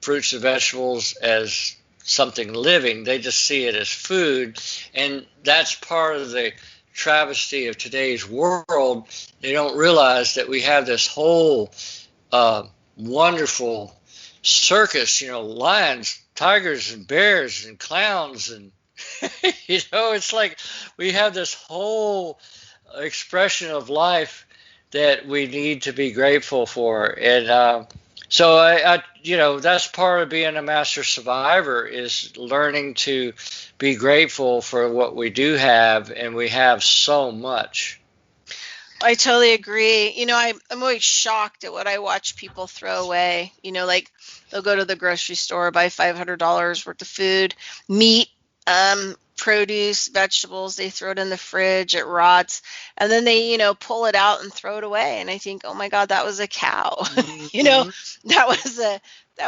fruits and vegetables as something living. They just see it as food. And that's part of the travesty of today's world. They don't realize that we have this whole wonderful circus, lions, tigers, and bears, and clowns, and it's like we have this whole expression of life that we need to be grateful for. And so I that's part of being a master survivor, is learning to be grateful for what we do have, and we have so much. I totally agree. I'm always shocked at what I watch people throw away. Like they'll go to the grocery store, buy $500 worth of food, meat, produce, vegetables. They throw it in the fridge, it rots, and then they, pull it out and throw it away. And I think, oh my God, that was a cow. Mm-hmm. that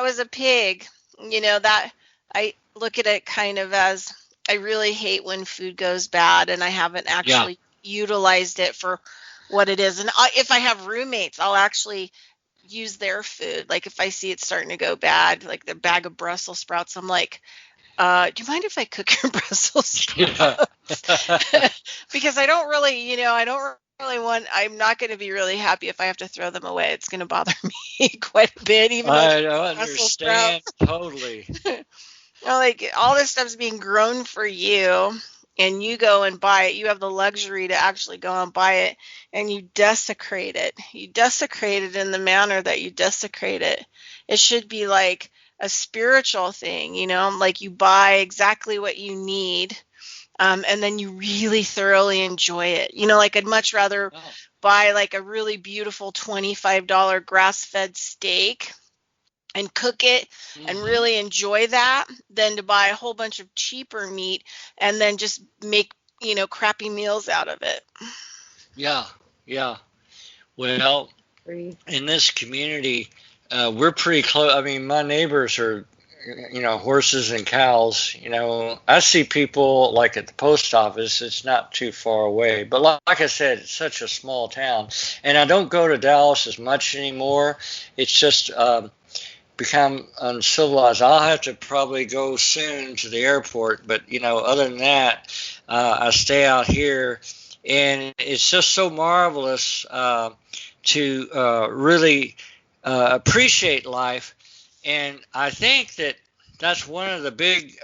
was a pig. That I look at it kind of as, I really hate when food goes bad and I haven't actually utilized it for what it is. And if I have roommates, I'll actually use their food. Like if I see it's starting to go bad, like the bag of Brussels sprouts, I'm like, do you mind if I cook your Brussels sprouts? Because I don't really, I'm not going to be really happy if I have to throw them away. It's going to bother me quite a bit, even I though understand totally. Like all this stuff's being grown for you, and you go and buy it. You have the luxury to actually go and buy it, and you desecrate it. You desecrate it in the manner that you desecrate it. It should be like a spiritual thing, like you buy exactly what you need, and then you really thoroughly enjoy it. Like I'd much rather buy like a really beautiful $25 grass-fed steak and cook it and really enjoy that than to buy a whole bunch of cheaper meat and then just make, crappy meals out of it. Yeah. Well, in this community, we're pretty close. I mean, my neighbors are, horses and cows. I see people like at the post office. It's not too far away. But like I said, it's such a small town. And I don't go to Dallas as much anymore. It's just become uncivilized. I'll have to probably go soon to the airport, but other than that, I stay out here, and it's just so marvelous to really appreciate life. And I think that's one of the big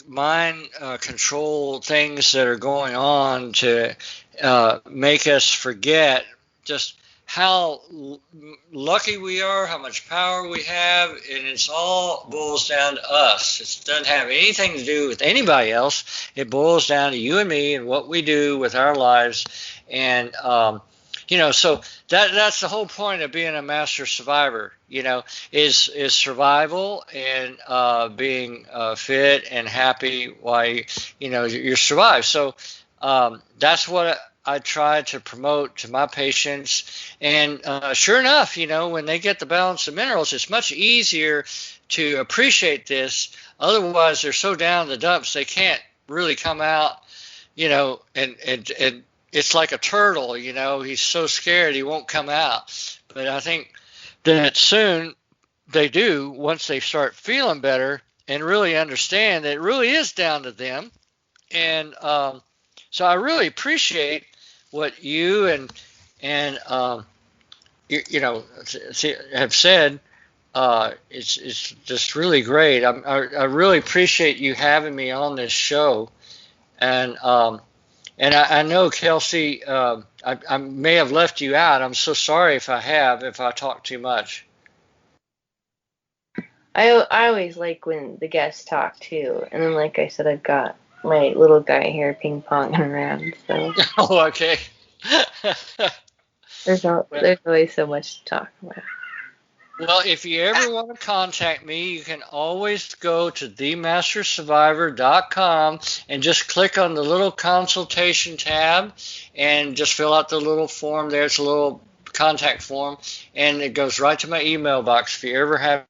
mind control things that are going on to make us forget just how lucky we are, how much power we have, and it's all boils down to us. It doesn't have anything to do with anybody else. It boils down to you and me and what we do with our lives. And so that's the whole point of being a master survivor. Is survival and being fit and happy while you survive. So that's what I try to promote to my patients. And sure enough, when they get the balance of minerals, it's much easier to appreciate this. Otherwise, they're so down in the dumps, they can't really come out, and it's like a turtle, he's so scared he won't come out. But I think that soon they do, once they start feeling better and really understand that it really is down to them. And so I really appreciate what you and have said, it's just really great. I really appreciate you having me on this show, and I know, Kelsey, I may have left you out. I'm so sorry if I talked too much. I always like when the guests talk too, and then like I said, I've got my little guy here ping ponging around, so Oh, okay. there's always so much to talk about. Well, if you ever want to contact me, you can always go to themastersurvivor.com and just click on the little consultation tab and just fill out the little form there. It's a little contact form, and it goes right to my email box. If you ever have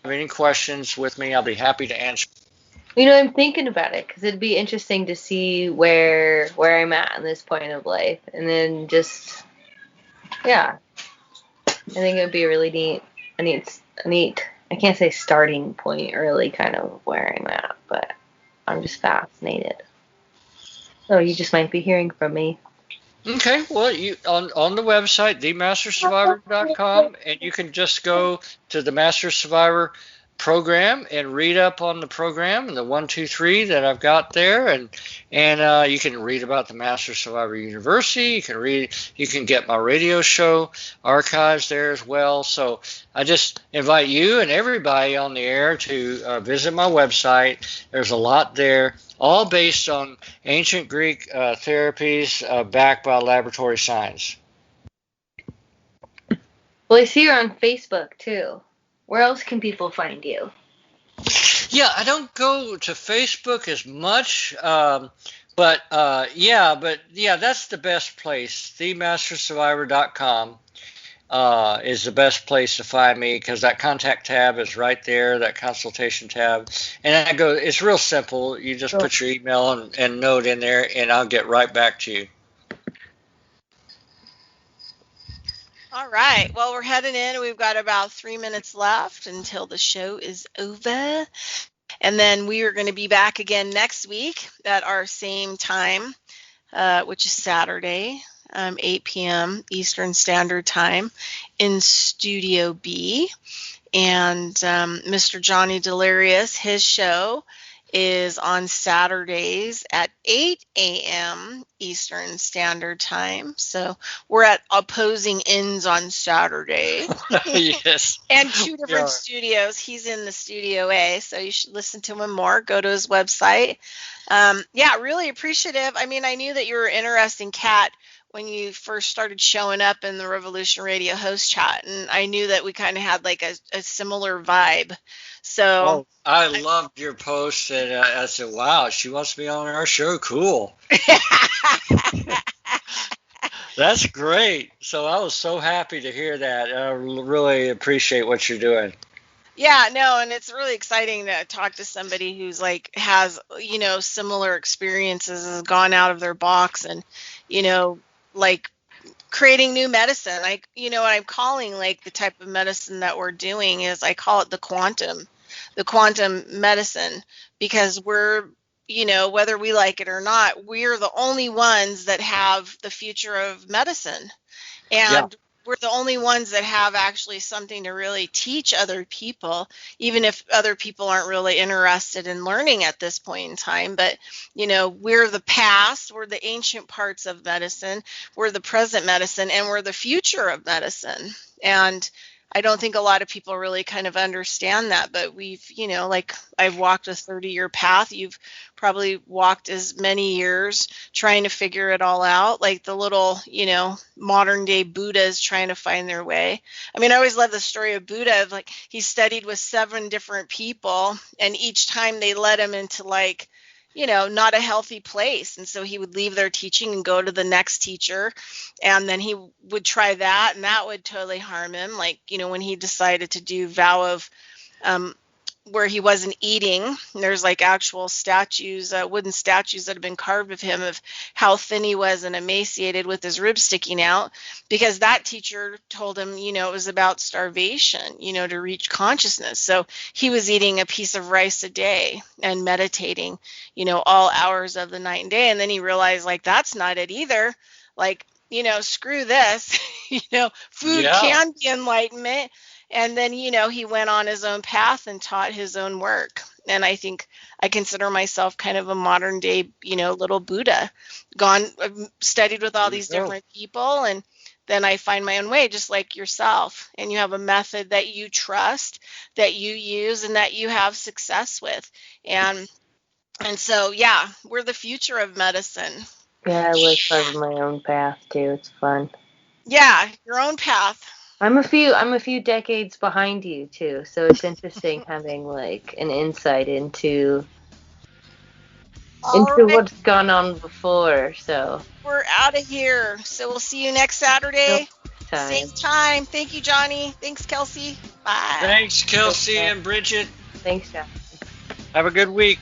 any questions with me, I'll be happy to answer. I'm thinking about it because it'd be interesting to see where I'm at in this point of life, and then just yeah, I think it would be a really neat. I can't say starting point, really, kind of where I'm at, but I'm just fascinated. So you just might be hearing from me. Okay, well, you on the website themastersurvivor.com, and you can just go to the Master Survivor program and read up on the program and the 1, 2, 3 that I've got there, and you can read about the Master Survivor University. You can get my radio show archives there as well. So I just invite you and everybody on the air to visit my website. There's a lot there, all based on ancient Greek therapies backed by laboratory science. Well, I see you're on Facebook too. Where else can people find you? Yeah, I don't go to Facebook as much, but that's the best place. TheMasterSurvivor.com is the best place to find me because that contact tab is right there, that consultation tab, and it's real simple. You just put your email and note in there, and I'll get right back to you. All right. Well, we're heading in. We've got about 3 minutes left until the show is over. And then we are going to be back again next week at our same time, which is Saturday, 8 p.m. Eastern Standard Time in Studio B. And Mr. Johnny Delirious, his show is on Saturdays at 8 a.m. Eastern Standard Time. So we're at opposing ends on Saturday. Yes. And 2 different studios. He's in the Studio A, so you should listen to him more. Go to his website. Really appreciative. I mean, I knew that you were interesting, Kat, when you first started showing up in the Revolution Radio host chat, and I knew that we kind of had like a similar vibe. So I loved your post, and I said, "Wow, she wants to be on our show. Cool." That's great. So I was so happy to hear that. I really appreciate what you're doing. Yeah, no, and it's really exciting to talk to somebody who's has similar experiences, has gone out of their box, and creating new medicine. What I'm calling the type of medicine that we're doing is, I call it the quantum medicine, because we're, whether we like it or not, we're the only ones that have the future of medicine. And we're the only ones that have actually something to really teach other people, even if other people aren't really interested in learning at this point in time. But, we're the past, we're the ancient parts of medicine, we're the present medicine, and we're the future of medicine. And I don't think a lot of people really kind of understand that, but we've, I've walked a 30-year path. You've probably walked as many years trying to figure it all out, like the little, modern day Buddhas trying to find their way. I mean, I always love the story of Buddha. He studied with 7 different people, and each time they led him into not a healthy place. And so he would leave their teaching and go to the next teacher. And then he would try that, and that would totally harm him. When he decided to do vow of where he wasn't eating, there's actual statues, wooden statues that have been carved of him of how thin he was and emaciated with his ribs sticking out, because that teacher told him, it was about starvation, to reach consciousness. So he was eating a piece of rice a day and meditating, all hours of the night and day. And then he realized that's not it either. Screw this, food can be enlightenment. And then, he went on his own path and taught his own work. And I think I consider myself kind of a modern day, little Buddha. I've studied with all these different people, and then I find my own way, just like yourself. And you have a method that you trust, that you use, and that you have success with. And so, yeah, we're the future of medicine. Yeah, I like carving my own path too. It's fun. Yeah, your own path. I'm a few decades behind you too, so it's interesting having like an insight into All right. what's gone on before. So We're out of here. So we'll see you next Saturday. Same time. Thank you, Johnny. Thanks, Kelsey. Bye. Thanks, Kelsey and Bridgette. Thanks, Jeff. Have a good week.